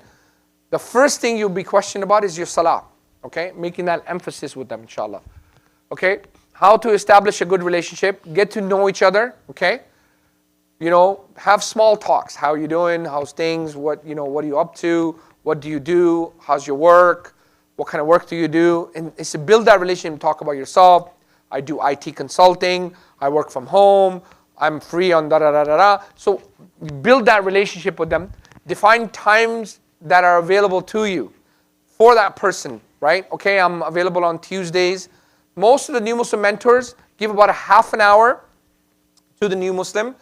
A: the first thing you'll be questioned about is your salah. Okay? Making that emphasis with them, inshallah. Okay? How to establish a good relationship. Get to know each other. Okay? Have small talks. How are you doing? How's things? What are you up to? What do you do? How's your work? What kind of work do you do? And it's to build that relationship. Talk about yourself. I do IT consulting. I work from home. I'm free on da-da-da-da-da. So build that relationship with them. Define times that are available to you for that person, right? Okay, I'm available on Tuesdays. Most of the new Muslim mentors give about a half an hour to the new Muslim.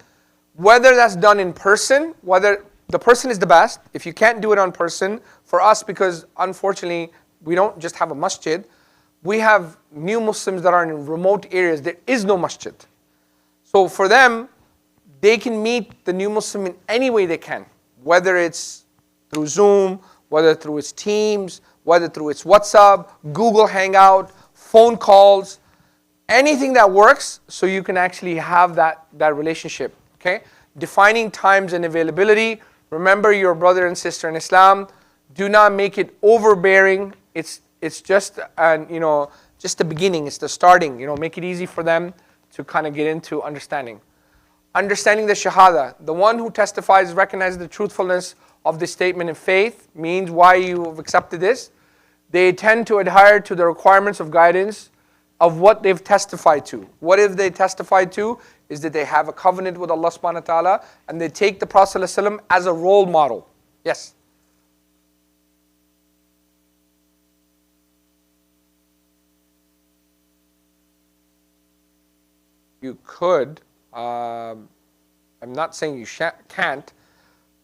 A: Whether that's done in person, whether the person is the best. If you can't do it on person, for us, because unfortunately, we don't just have a masjid, we have new Muslims that are in remote areas. There is no masjid. So for them, they can meet the new Muslim in any way they can, whether it's through Zoom, whether through its Teams, whether through its WhatsApp, Google Hangout, phone calls, anything that works so you can actually have that relationship, okay? Defining times and availability. Remember your brother and sister in Islam. Do not make it overbearing. It's just just the beginning. It's the starting. Make it easy for them to kind of get into understanding. Understanding the shahada. The one who testifies recognizes the truthfulness of this statement in faith, means why you have accepted this. They tend to adhere to the requirements of guidance of what they've testified to. What if they testified to is that they have a covenant with Allah subhanahu wa ta'ala and they take the Prophet ﷺ as a role model. Yes? You could. I'm not saying you can't.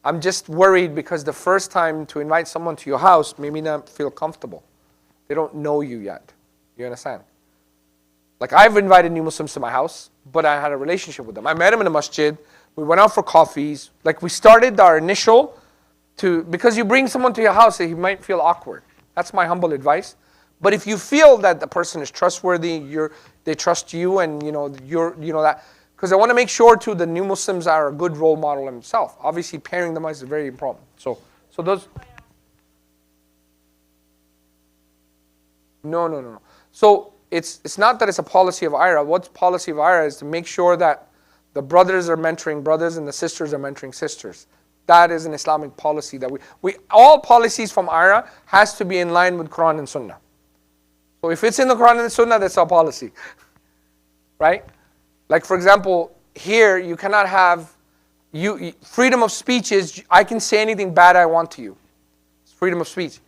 A: I'm just worried because the first time to invite someone to your house, maybe not feel comfortable. They don't know you yet. You understand? Like I've invited new Muslims to my house, but I had a relationship with them. I met them in a masjid. We went out for coffees. Like we started our initial because you bring someone to your house, he might feel awkward. That's my humble advice. But if you feel that the person is trustworthy, they trust you, and that, because I want to make sure too the new Muslims are a good role model themselves. Obviously, pairing them is very important. So those. No. So it's not that it's a policy of IRA. What's policy of IRA is to make sure that the brothers are mentoring brothers and the sisters are mentoring sisters. That is an Islamic policy that we all policies from IRA has to be in line with Quran and Sunnah. So if it's in the Quran and the Sunnah, that's our policy, right? Like for example, here you cannot have freedom of speech is I can say anything bad I want to you. It's freedom of speech.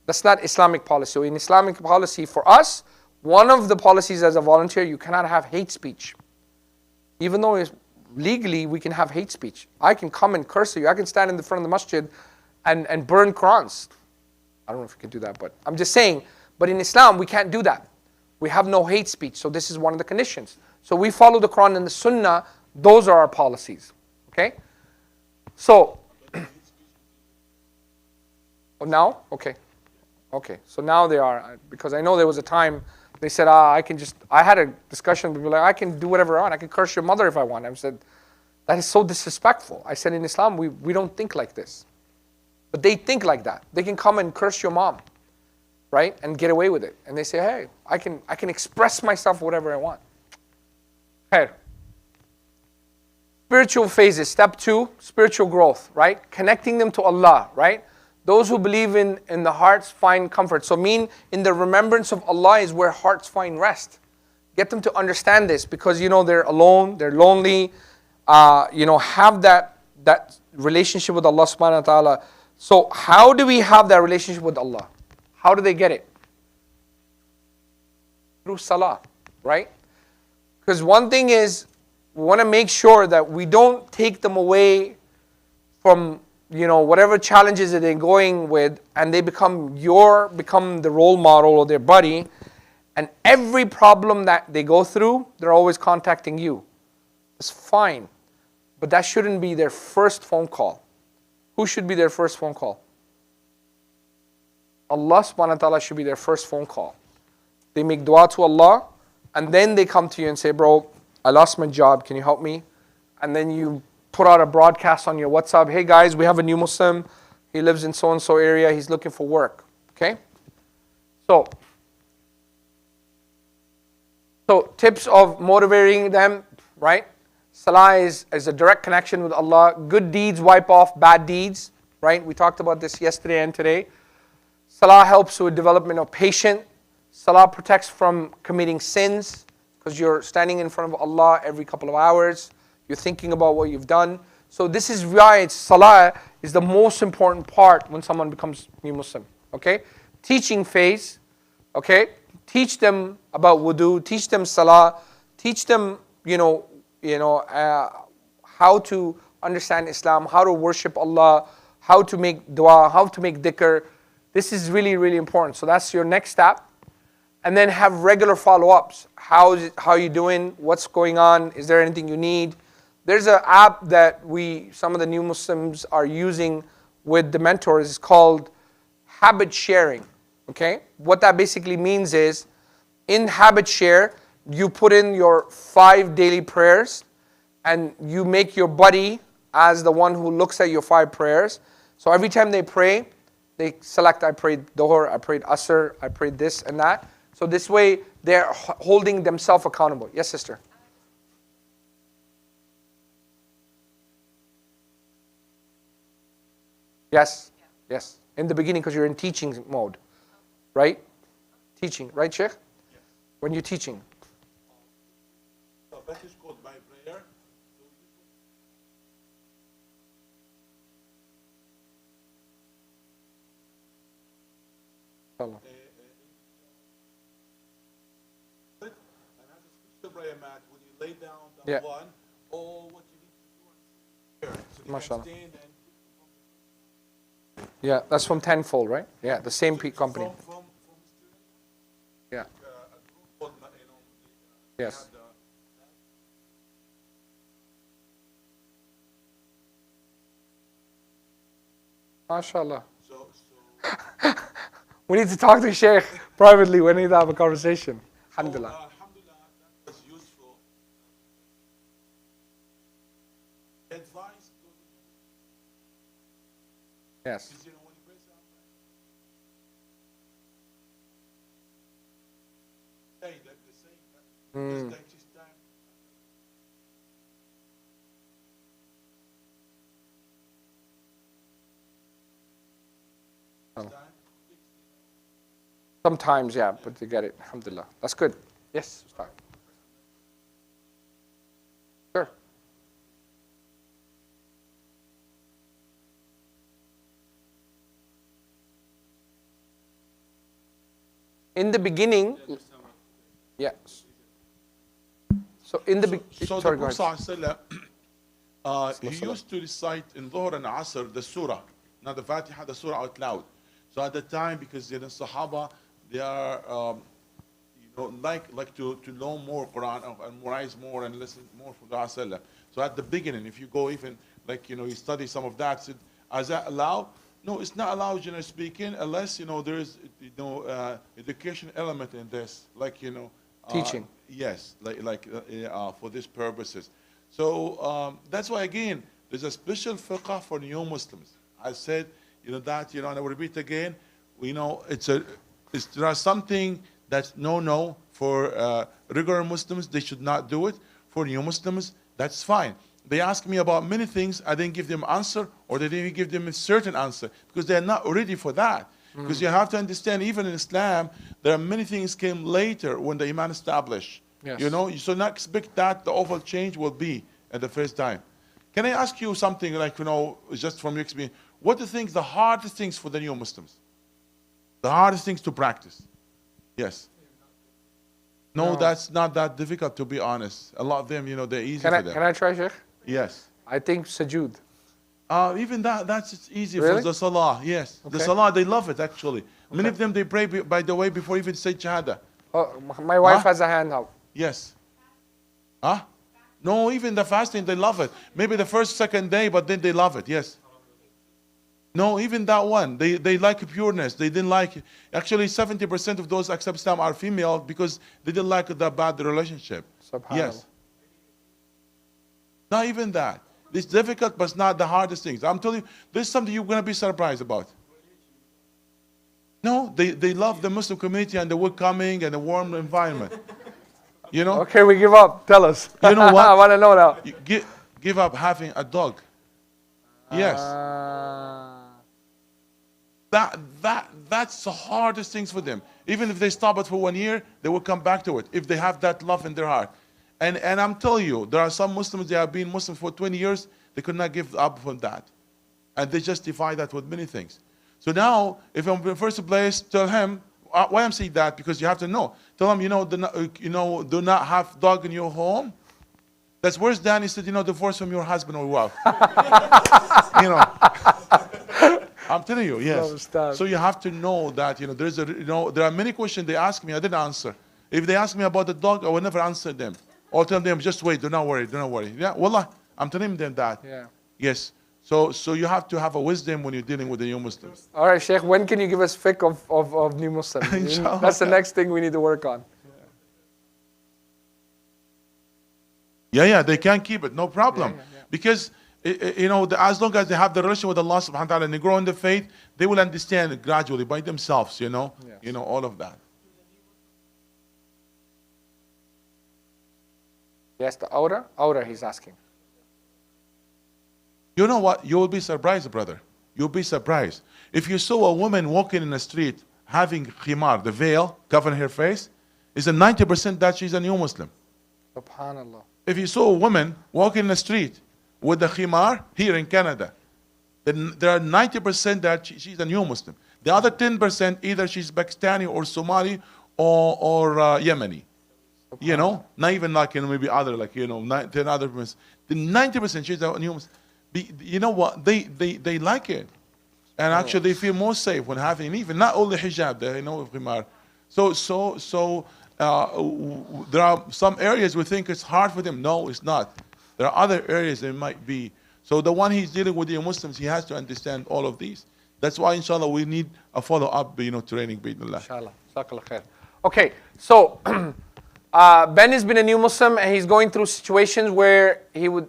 A: That's not Islamic policy. So in Islamic policy for us, one of the policies as a volunteer, you cannot have hate speech. Even though legally we can have hate speech. I can come and curse you. I can stand in the front of the masjid and burn Qurans. I don't know if we can do that, but I'm just saying. But in Islam, we can't do that. We have no hate speech. So this is one of the conditions. So we follow the Quran and the Sunnah. Those are our policies. Okay? So, now? Okay. Okay. So now they are, because I know there was a time they said, I had a discussion with people like, I can do whatever I want. I can curse your mother if I want. I said, that is so disrespectful. I said, in Islam, we don't think like this. But they think like that. They can come and curse your mom, right? And get away with it. And they say, hey, I can express myself whatever I want. Okay. Spiritual phases. Step 2, spiritual growth, right? Connecting them to Allah, right? Those who believe in the hearts find comfort. So in the remembrance of Allah is where hearts find rest. Get them to understand this because, they're alone, they're lonely, have that relationship with Allah subhanahu wa ta'ala. So how do we have that relationship with Allah? How do they get it? Through salah, right? Because one thing is, we want to make sure that we don't take them away from whatever challenges that they're going with, and they become the role model or their buddy, and every problem that they go through, they're always contacting you. It's fine, but that shouldn't be their first phone call. Who should be their first phone call? Allah subhanahu wa ta'ala should be their first phone call. They make dua to Allah, and then they come to you and say, bro, I lost my job, can you help me? And then you put out a broadcast on your WhatsApp, hey guys, we have a new Muslim, he lives in so-and-so area, he's looking for work, okay? So tips of motivating them, right? Salah is a direct connection with Allah. Good deeds wipe off bad deeds, right? We talked about this yesterday and today. Salah helps with development of patience. Salah protects from committing sins because you're standing in front of Allah every couple of hours. You're thinking about what you've done. So this is why Salah is the most important part when someone becomes new Muslim. Okay? Teaching phase. Okay? Teach them about wudu. Teach them Salah. Teach them, how to understand Islam, how to worship Allah, how to make dua, how to make dhikr. This is really, really important. So that's your next step. And then have regular follow-ups. How you doing? What's going on? Is there anything you need? There's an app that some of the new Muslims are using with the mentors. It's called habit sharing. Okay? What that basically means is, in habit share, you put in your 5 daily prayers, and you make your buddy as the one who looks at your 5 prayers. So every time they pray, they select, I prayed Dhuhr, I prayed Asr, I prayed this and that. So this way, they're holding themselves accountable. Yes, sister? Yes, yes. In the beginning, because you're in teaching mode, right? Teaching, right, Sheikh? Yes. When you're teaching.
B: So that is called by prayer.
A: Allah.
B: And has a special prayer mat when you lay down the one, or what you need to do is so you
A: MashaAllah.
B: can stand and
A: Yeah, that's from Tenfold, right? Yeah, the same company.
B: from
A: Yeah.
B: a group called,
A: Yes. MashaAllah.
B: So
A: We need to talk to Sheikh privately. We need to have a conversation. Alhamdulillah.
B: alhamdulillah, that was useful. Advice to
A: Yes.
B: because, when you pray say that the same just like this time.
A: Sometimes, yeah, but you get it. Alhamdulillah. That's good. Yes, start. Sure. In the beginning, yes. So in the beginning,
B: So
A: sorry,
B: the
A: go ahead.
B: Prophet he used to recite in Dhuhr and Asr the surah, not the Fatiha, the surah out loud. So at the time, because Sahaba, they are like to know more Quran and memorize more and listen more from the Rasulullah. So at the beginning, if you go even you study some of that, is that allowed? No, it's not allowed generally speaking, unless there is education element in this,
A: Teaching.
B: Yes, for these purposes. So that's why again there's a special fiqh for new Muslims. I said that and I will repeat again. There are something that's no for regular Muslims. They should not do it. For new Muslims, that's fine. They ask me about many things. I didn't give them answer, or they didn't give them a certain answer because they're not ready for that. Because you have to understand, even in Islam, there are many things came later when the Iman established.
A: Yes.
B: You should not expect that the awful change will be at the first time. Can I ask you something just from your experience? What do you think the hardest things for the new Muslims? The hardest things to practice? Yes. No, that's not that difficult, to be honest. A lot of them, they're easy for them.
A: Can I try, Sheikh?
B: Yes.
A: I think sujood.
B: Even that's easy
A: Really?
B: for the salah. Yes,
A: Okay.
B: the salah they love it actually. Many of them they pray by the way before even say shahada.
A: Oh, my wife
B: Huh?
A: has a hand up.
B: Yes. Huh? No, even the fasting they love it. Maybe the first, second day, but then they love it. Yes. No, even that one they like pureness. They didn't like actually 70% of those accept Islam are female because they didn't like the bad relationship.
A: Subhanallah.
B: Yes. Not even that. It's difficult, but it's not the hardest things. I'm telling you, there's something you're going to be surprised about. No, they love the Muslim community and the welcoming and the warm environment.
A: Okay, we give up. Tell us.
B: You know what?
A: I want to know now.
B: You give up having a dog. Yes. That's the hardest things for them. Even if they stop it for 1 year, they will come back to it if they have that love in their heart. And I'm telling you, there are some Muslims, they have been Muslims for 20 years, they could not give up from that. And they justify that with many things. So now, if I'm in the first place, tell him, why I'm saying that? Because you have to know. Tell him, do not have dog in your home. That's worse than he said, divorce from your husband or wife. I'm telling you, yes. So you have to know that, there are many questions they ask me, I didn't answer. If they ask me about the dog, I will never answer them. Or tell them, just wait, do not worry. Yeah, wallah, I'm telling them that.
A: Yeah.
B: Yes. So you have to have a wisdom when you're dealing with the new Muslims.
A: All right, Sheikh, when can you give us fiqh of new Muslims?
B: Inshallah.
A: That's the next thing we need to work on.
B: Yeah, they can keep it, no problem.
A: Yeah.
B: Because, as long as they have the relation with Allah subhanahu wa ta'ala and they grow in the faith, they will understand it gradually by themselves,
A: Yes.
B: all of that.
A: Yes, the aura he's asking.
B: You know what? You will be surprised, brother. You'll be surprised. If you saw a woman walking in the street having khimar, the veil, covering her face, it's a 90% that she's a new Muslim.
A: Subhanallah.
B: If you saw a woman walking in the street with the khimar here in Canada, then there are 90% that she's a new Muslim. The other 10%, either she's Pakistani or Somali or Yemeni. Not even maybe other, 10 other percent. The 90% she's a new Muslim. You know what? They like it. And actually they feel more safe when having, even not only hijab, they know khimar. So there are some areas we think it's hard for them. No, it's not. There are other areas it might be. So the one he's dealing with the Muslims, he has to understand all of these. That's why, inshallah, we need a follow-up, training, bi'idhnillah.
A: Inshallah. Jazakallah khair. Okay, so Ben has been a new Muslim and he's going through situations where he would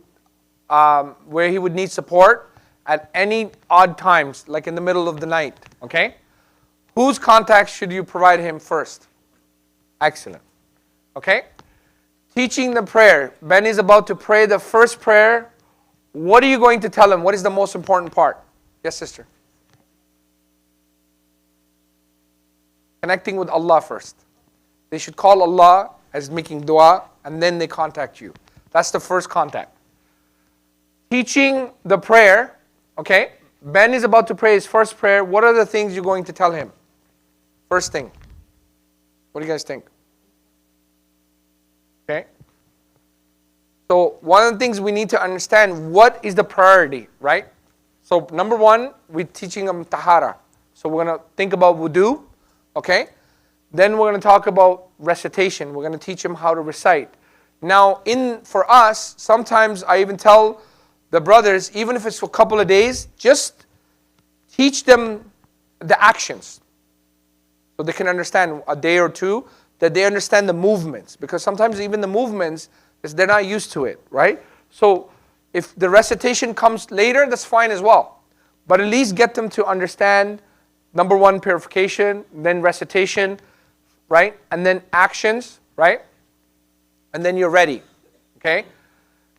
A: need support at any odd times, like in the middle of the night. Okay, whose contact should you provide him first? Excellent. Okay, teaching the prayer. Ben is about to pray the first prayer. What are you going to tell him? What is the most important part? Yes, sister. Connecting with Allah first. They should call Allah as making dua and then they contact you. That's the first contact. Teaching the prayer, okay? Ben is about to pray his first prayer. What are the things you're going to tell him? First thing. What do you guys think? Okay? So one of the things we need to understand, what is the priority, right? So number one, we're teaching them tahara. So we're going to think about wudu, okay? Then we're going to talk about recitation. We're going to teach them how to recite. Now, for us, sometimes I even tell the brothers, even if it's for a couple of days, just teach them the actions. So they can understand a day or two, that they understand the movements. Because sometimes even the movements, they're not used to it, right? So if the recitation comes later, that's fine as well. But at least get them to understand, number one, purification, then recitation, right? And then actions, right? And then you're ready, okay?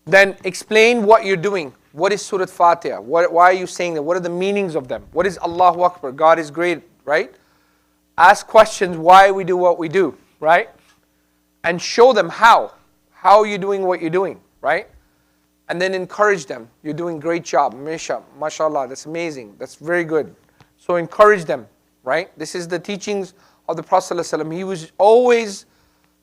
A: Then explain what you're doing. What is Surah Fatiha? Why are you saying that? What are the meanings of them? What is Allahu Akbar? God is great, right? Ask questions why we do what we do, right? And show them how. How are you doing what you're doing, right? And then encourage them. You're doing a great job. MashaAllah, that's amazing. That's very good. So encourage them, right? This is the teachings of the Prophet ﷺ. He was always,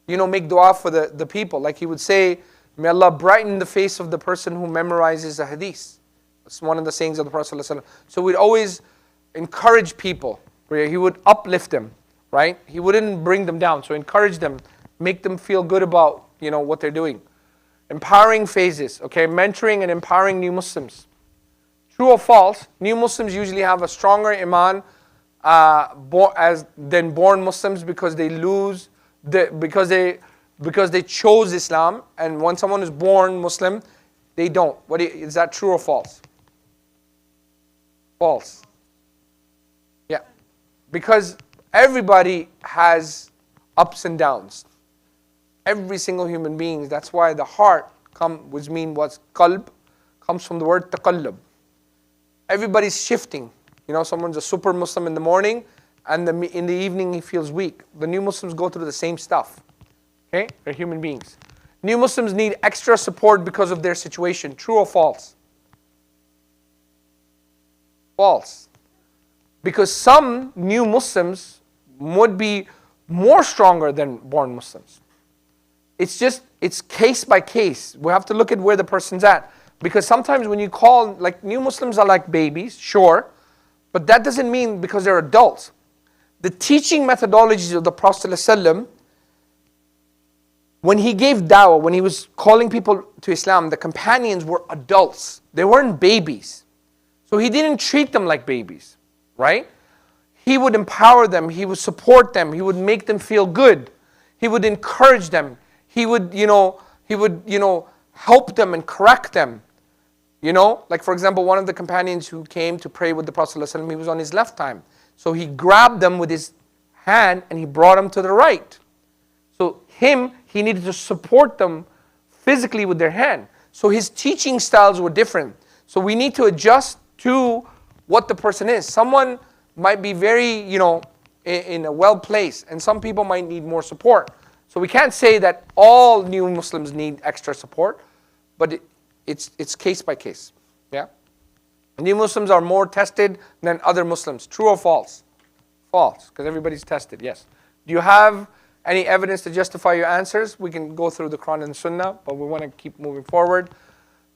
A: make dua for the people. Like he would say, may Allah brighten the face of the person who memorizes the hadith. That's one of the sayings of the Prophet ﷺ. So we'd always encourage people. Where he would uplift them, right? He wouldn't bring them down. So encourage them, make them feel good about, what they're doing. Empowering phases, okay? Mentoring and empowering new Muslims. True or false, new Muslims usually have a stronger iman than born Muslims because they because they chose Islam, and when someone is born Muslim, they don't. Is that true or false? False. Yeah. Because everybody has ups and downs. Every single human being. That's why the heart, which means what's qalb, comes from the word taqallub. Everybody's shifting. Someone's a super Muslim in the morning, and in the evening he feels weak. The new Muslims go through the same stuff. Okay? They're human beings. New Muslims need extra support because of their situation. True or false? False. Because some new Muslims would be more stronger than born Muslims. It's case by case. We have to look at where the person's at. Because sometimes when you call, new Muslims are like babies, sure, but that doesn't mean because they're adults. The teaching methodologies of the Prophet ﷺ, when he gave da'wah, when he was calling people to Islam, the companions were adults. They weren't babies. So he didn't treat them like babies, right? He would empower them, he would support them, he would make them feel good. He would encourage them. He would, help them and correct them. Like for example, one of the companions who came to pray with the Prophet ﷺ, he was on his left time. So he grabbed them with his hand and he brought them to the right. So he needed to support them physically with their hand. So his teaching styles were different. So we need to adjust to what the person is. Someone might be very, in a well place, and some people might need more support. So we can't say that all new Muslims need extra support, but it's case by case. Yeah? New Muslims are more tested than other Muslims. True or false? False, because everybody's tested, yes. Do you have any evidence to justify your answers? We can go through the Quran and Sunnah, but we want to keep moving forward.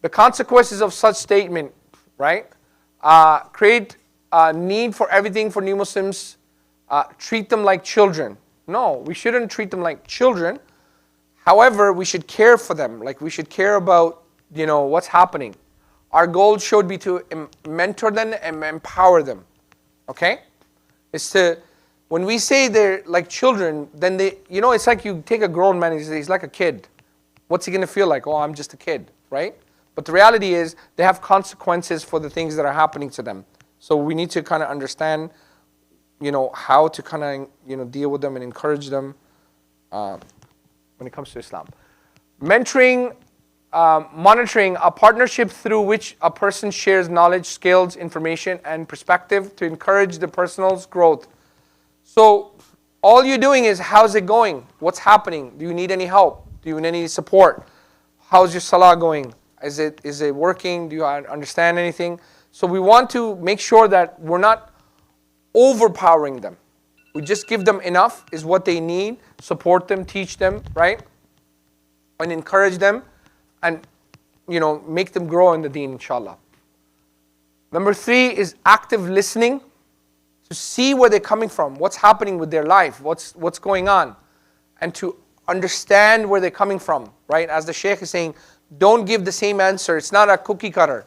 A: The consequences of such statement, right? Create a need for everything for new Muslims. Treat them like children. No, we shouldn't treat them like children. However, we should care for them. Like we should care about, what's happening. Our goal should be to mentor them and empower them. Okay? It's to, when we say they're like children, then they, you know, it's like you take a grown man, he's like a kid. What's he gonna feel like? Oh, I'm just a kid, right? But the reality is they have consequences for the things that are happening to them. So we need to kind of understand, you know, how to kind of, you know, deal with them and encourage them when it comes to Islam. Mentoring, monitoring, a partnership through which a person shares knowledge, skills, information, and perspective to encourage the person's growth. So all you're doing is, how's it going? What's happening? Do you need any help? Do you need any support? How's your salah going? Is it working? Do you understand anything? So we want to make sure that we're not overpowering them. We just give them enough is what they need, support them, teach them, right? And encourage them and, you know, make them grow in the deen, inshallah. Number 3 is active listening, to see where they're coming from, what's happening with their life, what's going on, and to understand where they're coming from, right? As the Shaykh is saying, don't give the same answer. It's not a cookie cutter.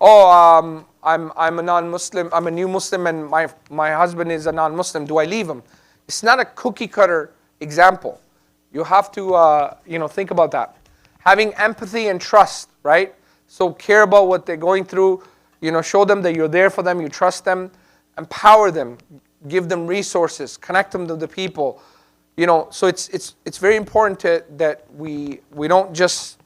A: Oh, I'm a non-Muslim, I'm a new Muslim and my husband is a non-Muslim. Do I leave him? It's not a cookie cutter example. You have to, you know, think about that. Having empathy and trust, right? So care about what they're going through. You know, show them that you're there for them, you trust them, empower them, give them resources, connect them to the people. You know, so it's very important that we don't just,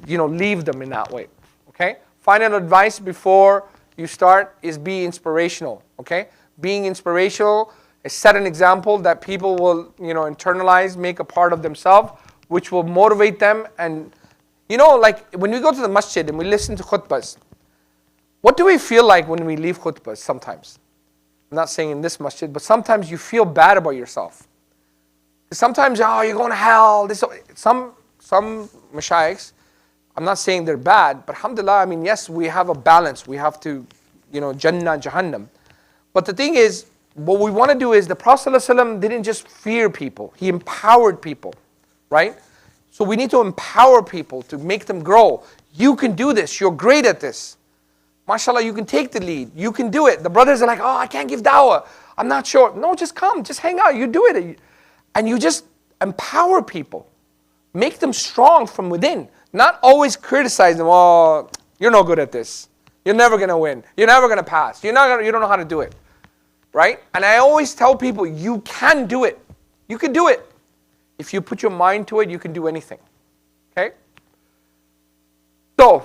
A: you know, leave them in that way. Okay. Final advice before you start is be inspirational. Okay. Being inspirational is set an example that people will, you know, internalize, make a part of themselves, which will motivate them. And you know, like when we go to the masjid and we listen to khutbahs, what do we feel like when we leave khutbahs sometimes? I'm not saying in this masjid, but sometimes you feel bad about yourself. Sometimes, oh, you're going to hell. Some mashayikhs, I'm not saying they're bad, but alhamdulillah, I mean, yes, we have a balance. We have to, you know, Jannah, Jahannam. But the thing is, what we want to do is, the Prophet ﷺ didn't just fear people. He empowered people, right? So we need to empower people to make them grow. You can do this. You're great at this. MashaAllah, you can take the lead. You can do it. The brothers are like, oh, I can't give dawah. I'm not sure. No, just come. Just hang out. You do it. And you just empower people. Make them strong from within. Not always criticize them. Oh, you're no good at this. You're never going to win. You're never going to pass. You don't know how to do it. Right? And I always tell people, you can do it. You can do it. If you put your mind to it, you can do anything. Okay? So,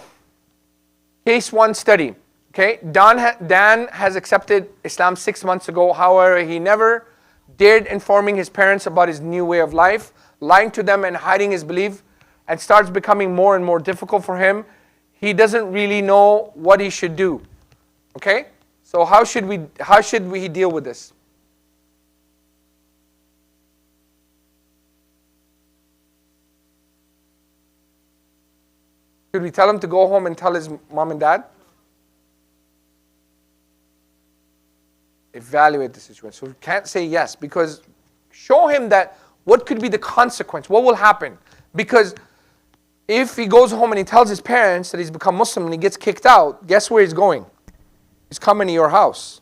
A: case 1 study. Okay? Dan has accepted Islam 6 months ago. However, he never dared informing his parents about his new way of life, lying to them and hiding his belief, and starts becoming more and more difficult for him. He doesn't really know what he should do. Okay? So how should we deal with this? Should we tell him to go home and tell his mom and dad? Evaluate the situation. So we can't say yes, because show him that what could be the consequence, what will happen. Because if he goes home and he tells his parents that he's become Muslim and he gets kicked out, guess where he's going? He's coming to your house.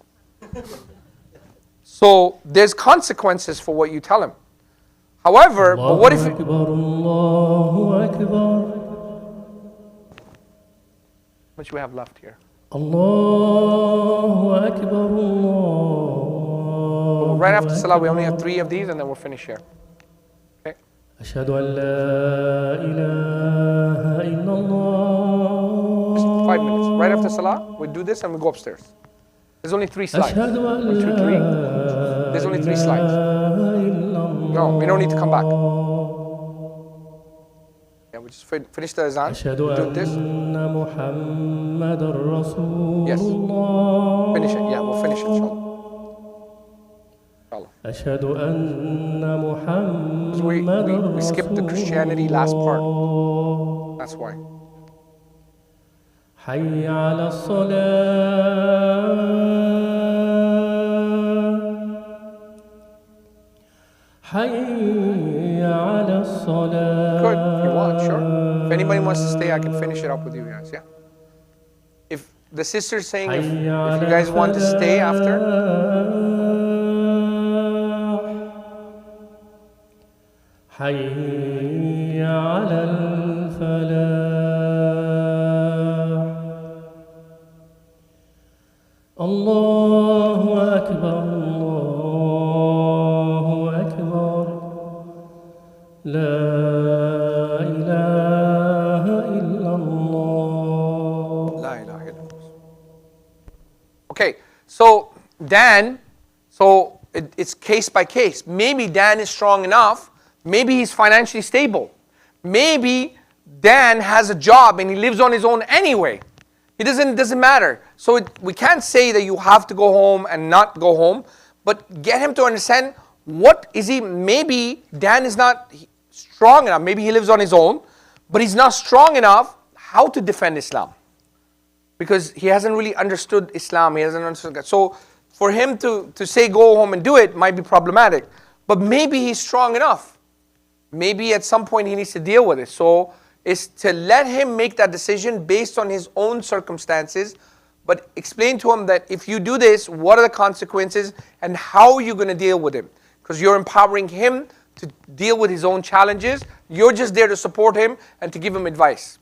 A: So there's consequences for what you tell him. However, but what if... How much do we have left here?
C: Allahu Akbar, Allahu
A: Right after Salah, we only have 3 of these and then we'll finish here. Okay?
C: Ashhadu an la ilaha illallah.
A: Just 5 minutes. Right after Salah, we do this and we go upstairs. There's only 3 slides. 1, 2, 3. There's only 3 slides. No, we don't need to come back. Yeah, we just finish the azan. We do this. Yes. Finish it. Yeah, we'll finish it, inshallah.
C: Ashhadu anna Muhammadan
A: We skipped the Christianity last part. That's why.
C: Hayya ala salah. Hayya ala salah.
A: Good, if you want, sure. If anybody wants to stay, I can finish it up with you guys, yeah? the sister's saying if
C: حي
A: you
C: على
A: guys want to stay after.
C: الفلاح حي على الفلاح الله أكبر الله أكبر لا إله إلا الله.
A: La ilaha illallah. Okay, so Dan, it's case by case. Maybe Dan is strong enough. Maybe he's financially stable. Maybe Dan has a job and he lives on his own anyway. It doesn't matter. So we can't say that you have to go home and not go home, but get him to understand what is he. Maybe Dan is not strong enough. Maybe he lives on his own, but he's not strong enough how to defend Islam. Because he hasn't really understood Islam. He hasn't understood God. So for him to say go home and do it might be problematic. But maybe he's strong enough. Maybe at some point he needs to deal with it. So it's to let him make that decision based on his own circumstances, but explain to him that if you do this, what are the consequences and how are you going to deal with him? Because you're empowering him to deal with his own challenges. You're just there to support him and to give him advice.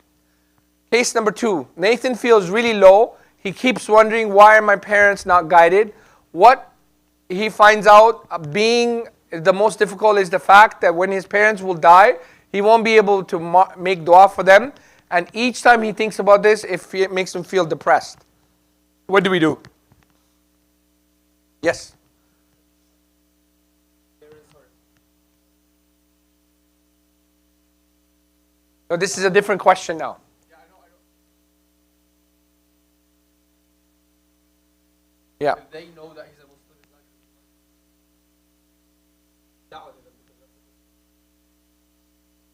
A: Case number 2, Nathan feels really low. He keeps wondering, why are my parents not guided? What he finds out being the most difficult is the fact that when his parents will die, he won't be able to make dua for them. And each time he thinks about this, it makes him feel depressed. What do we do? Yes? No, this is a different question now. Yeah.
D: If they know that he's a Muslim,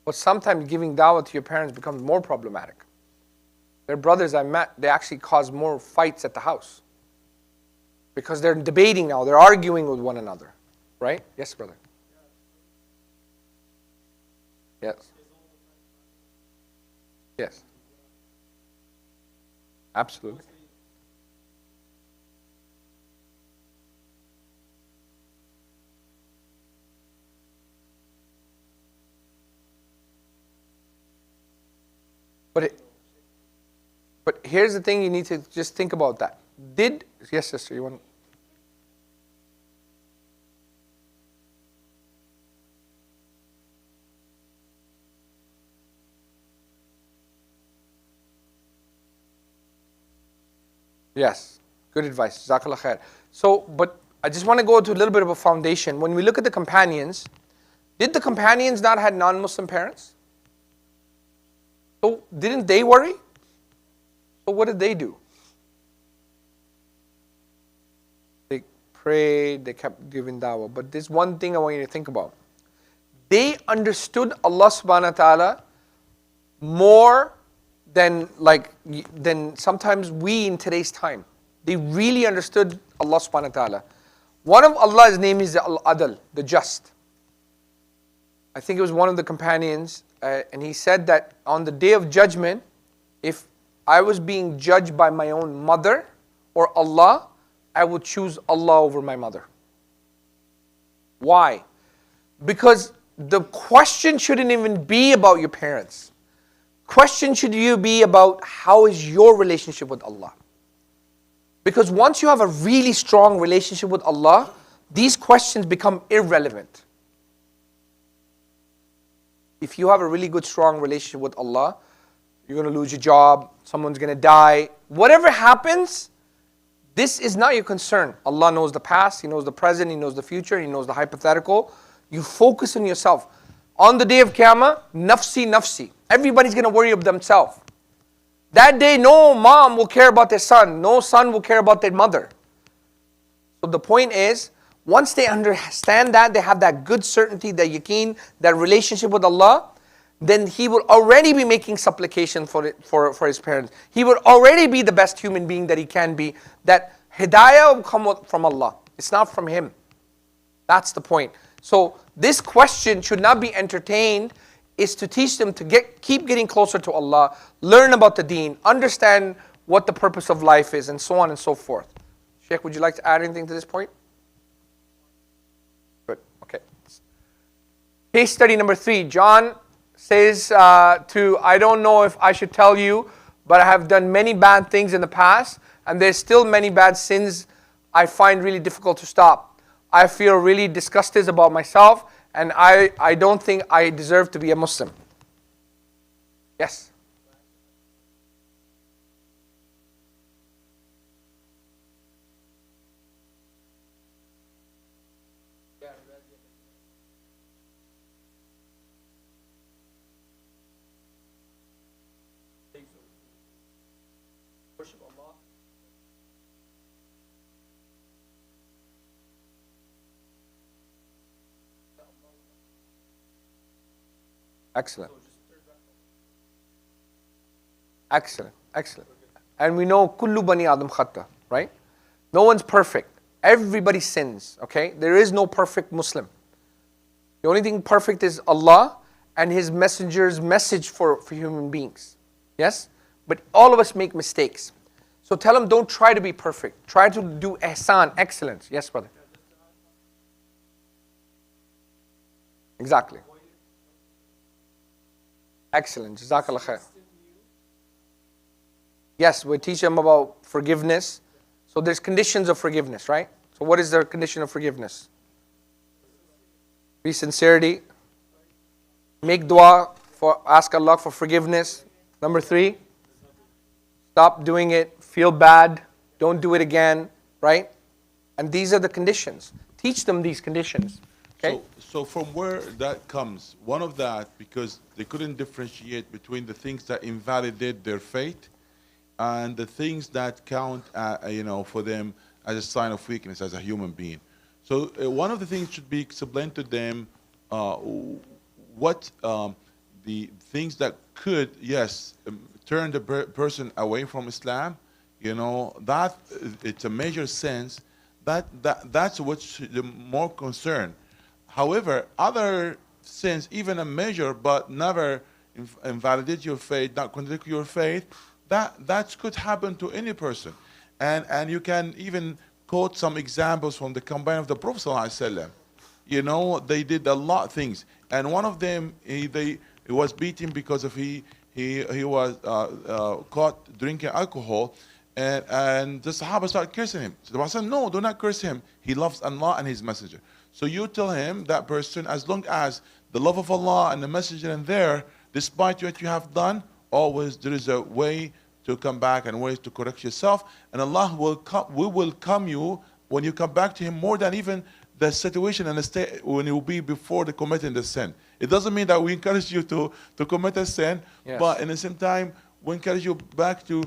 A: But sometimes giving dawah to your parents becomes more problematic. Their brothers I met, they actually cause more fights at the house. Because they're debating now, they're arguing with one another. Right? Yes, brother. Yes. Yes. Absolutely. But here's the thing, you need to just think about that. Yes, sister, you want? Yes, good advice. Jazakallah khair. So, but I just want to go to a little bit of a foundation. When we look at the companions, did the companions not have non-Muslim parents? So didn't they worry? So what did they do? They prayed, they kept giving dawah. But there's one thing I want you to think about. They understood Allah subhanahu wa ta'ala more than sometimes we in today's time. They really understood Allah subhanahu wa ta'ala. One of Allah's name is Al-Adl, the just. I think it was one of the companions, and he said that on the day of judgment, if I was being judged by my own mother or Allah, I would choose Allah over my mother. Why? Because the question shouldn't even be about your parents. Question should you be about how is your relationship with Allah? Because once you have a really strong relationship with Allah, these questions become irrelevant. If you have a really good, strong relationship with Allah, you're going to lose your job, someone's going to die. Whatever happens, this is not your concern. Allah knows the past, He knows the present, He knows the future, He knows the hypothetical. You focus on yourself. On the day of Qiyamah, nafsi, nafsi. Everybody's going to worry about themselves. That day, no mom will care about their son. No son will care about their mother. So the point is, once they understand that, they have that good certainty, that yaqeen, that relationship with Allah, then he will already be making supplication for his parents. He will already be the best human being that he can be. That hidayah will come from Allah. It's not from him. That's the point. So this question should not be entertained. Is to teach them to keep getting closer to Allah, learn about the deen, understand what the purpose of life is, and so on and so forth. Sheikh, would you like to add anything to this point? Good, okay. Case study number 3. John says I don't know if I should tell you, but I have done many bad things in the past, and there's still many bad sins I find really difficult to stop. I feel really disgusted about myself, and I don't think I deserve to be a Muslim. Yes? Excellent. Excellent. Excellent. And we know kullu bani adam khata, right? No one's perfect. Everybody sins, okay? There is no perfect Muslim. The only thing perfect is Allah and His Messenger's message for human beings. Yes? But all of us make mistakes. So tell them, don't try to be perfect. Try to do ihsan, excellence. Yes, brother? Exactly. Excellent. Jazakallah khair. Yes, we teach them about forgiveness. So there's conditions of forgiveness, right? So what is the condition of forgiveness? Be sincerity. Make dua, ask Allah for forgiveness. Number 3, stop doing it. Feel bad. Don't do it again, right? And these are the conditions. Teach them these conditions. Okay?
B: So from where that comes, one of that, because they couldn't differentiate between the things that invalidate their faith and the things that count, for them as a sign of weakness as a human being. So one of the things should be explained to them what the things that could, yes, turn the person away from Islam. That it's a major sense. That's what's the more concern. However, other sins, even a measure, but never invalidate your faith, not contradict your faith, that could happen to any person. And you can even quote some examples from the companion of the Prophet ﷺ. They did a lot of things. And one of them, he was beaten because of he was caught drinking alcohol. And the Sahaba started cursing him. So the Prophet said, no, do not curse him. He loves Allah and His Messenger. So you tell him, that person, as long as the love of Allah and the Messenger in there, despite what you have done, always there is a way to come back and ways to correct yourself. And Allah will come you when you come back to Him more than even the situation and the state when you will be before the committing the sin. It doesn't mean that we encourage you to commit a sin, yes, but in the same time, we encourage you back to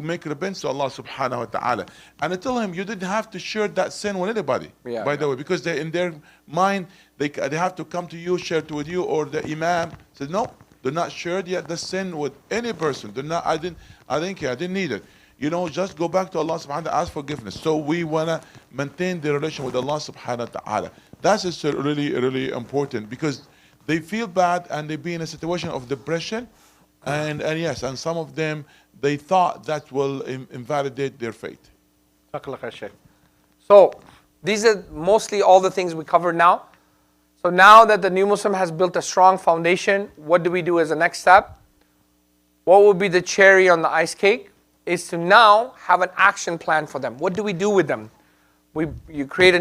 B: make repentance to Allah subhanahu wa ta'ala. And I tell him, you didn't have to share that sin with anybody, by the way, because they in their mind, they have to come to you, share it with you, or the Imam says, no, do not share yet the sin with any person. I didn't care, I didn't need it. Just go back to Allah subhanahu wa ta'ala, ask forgiveness. So we want to maintain the relation with Allah subhanahu wa ta'ala. That's just really, really important, because they feel bad and they be in a situation of depression. And yes, and some of them, they thought that will invalidate their faith.
A: So these are mostly all the things we covered now. So now that the new Muslim has built a strong foundation, what do we do as a next step? What will be the cherry on the ice cake is to now have an action plan for them. What do we do with them? You create a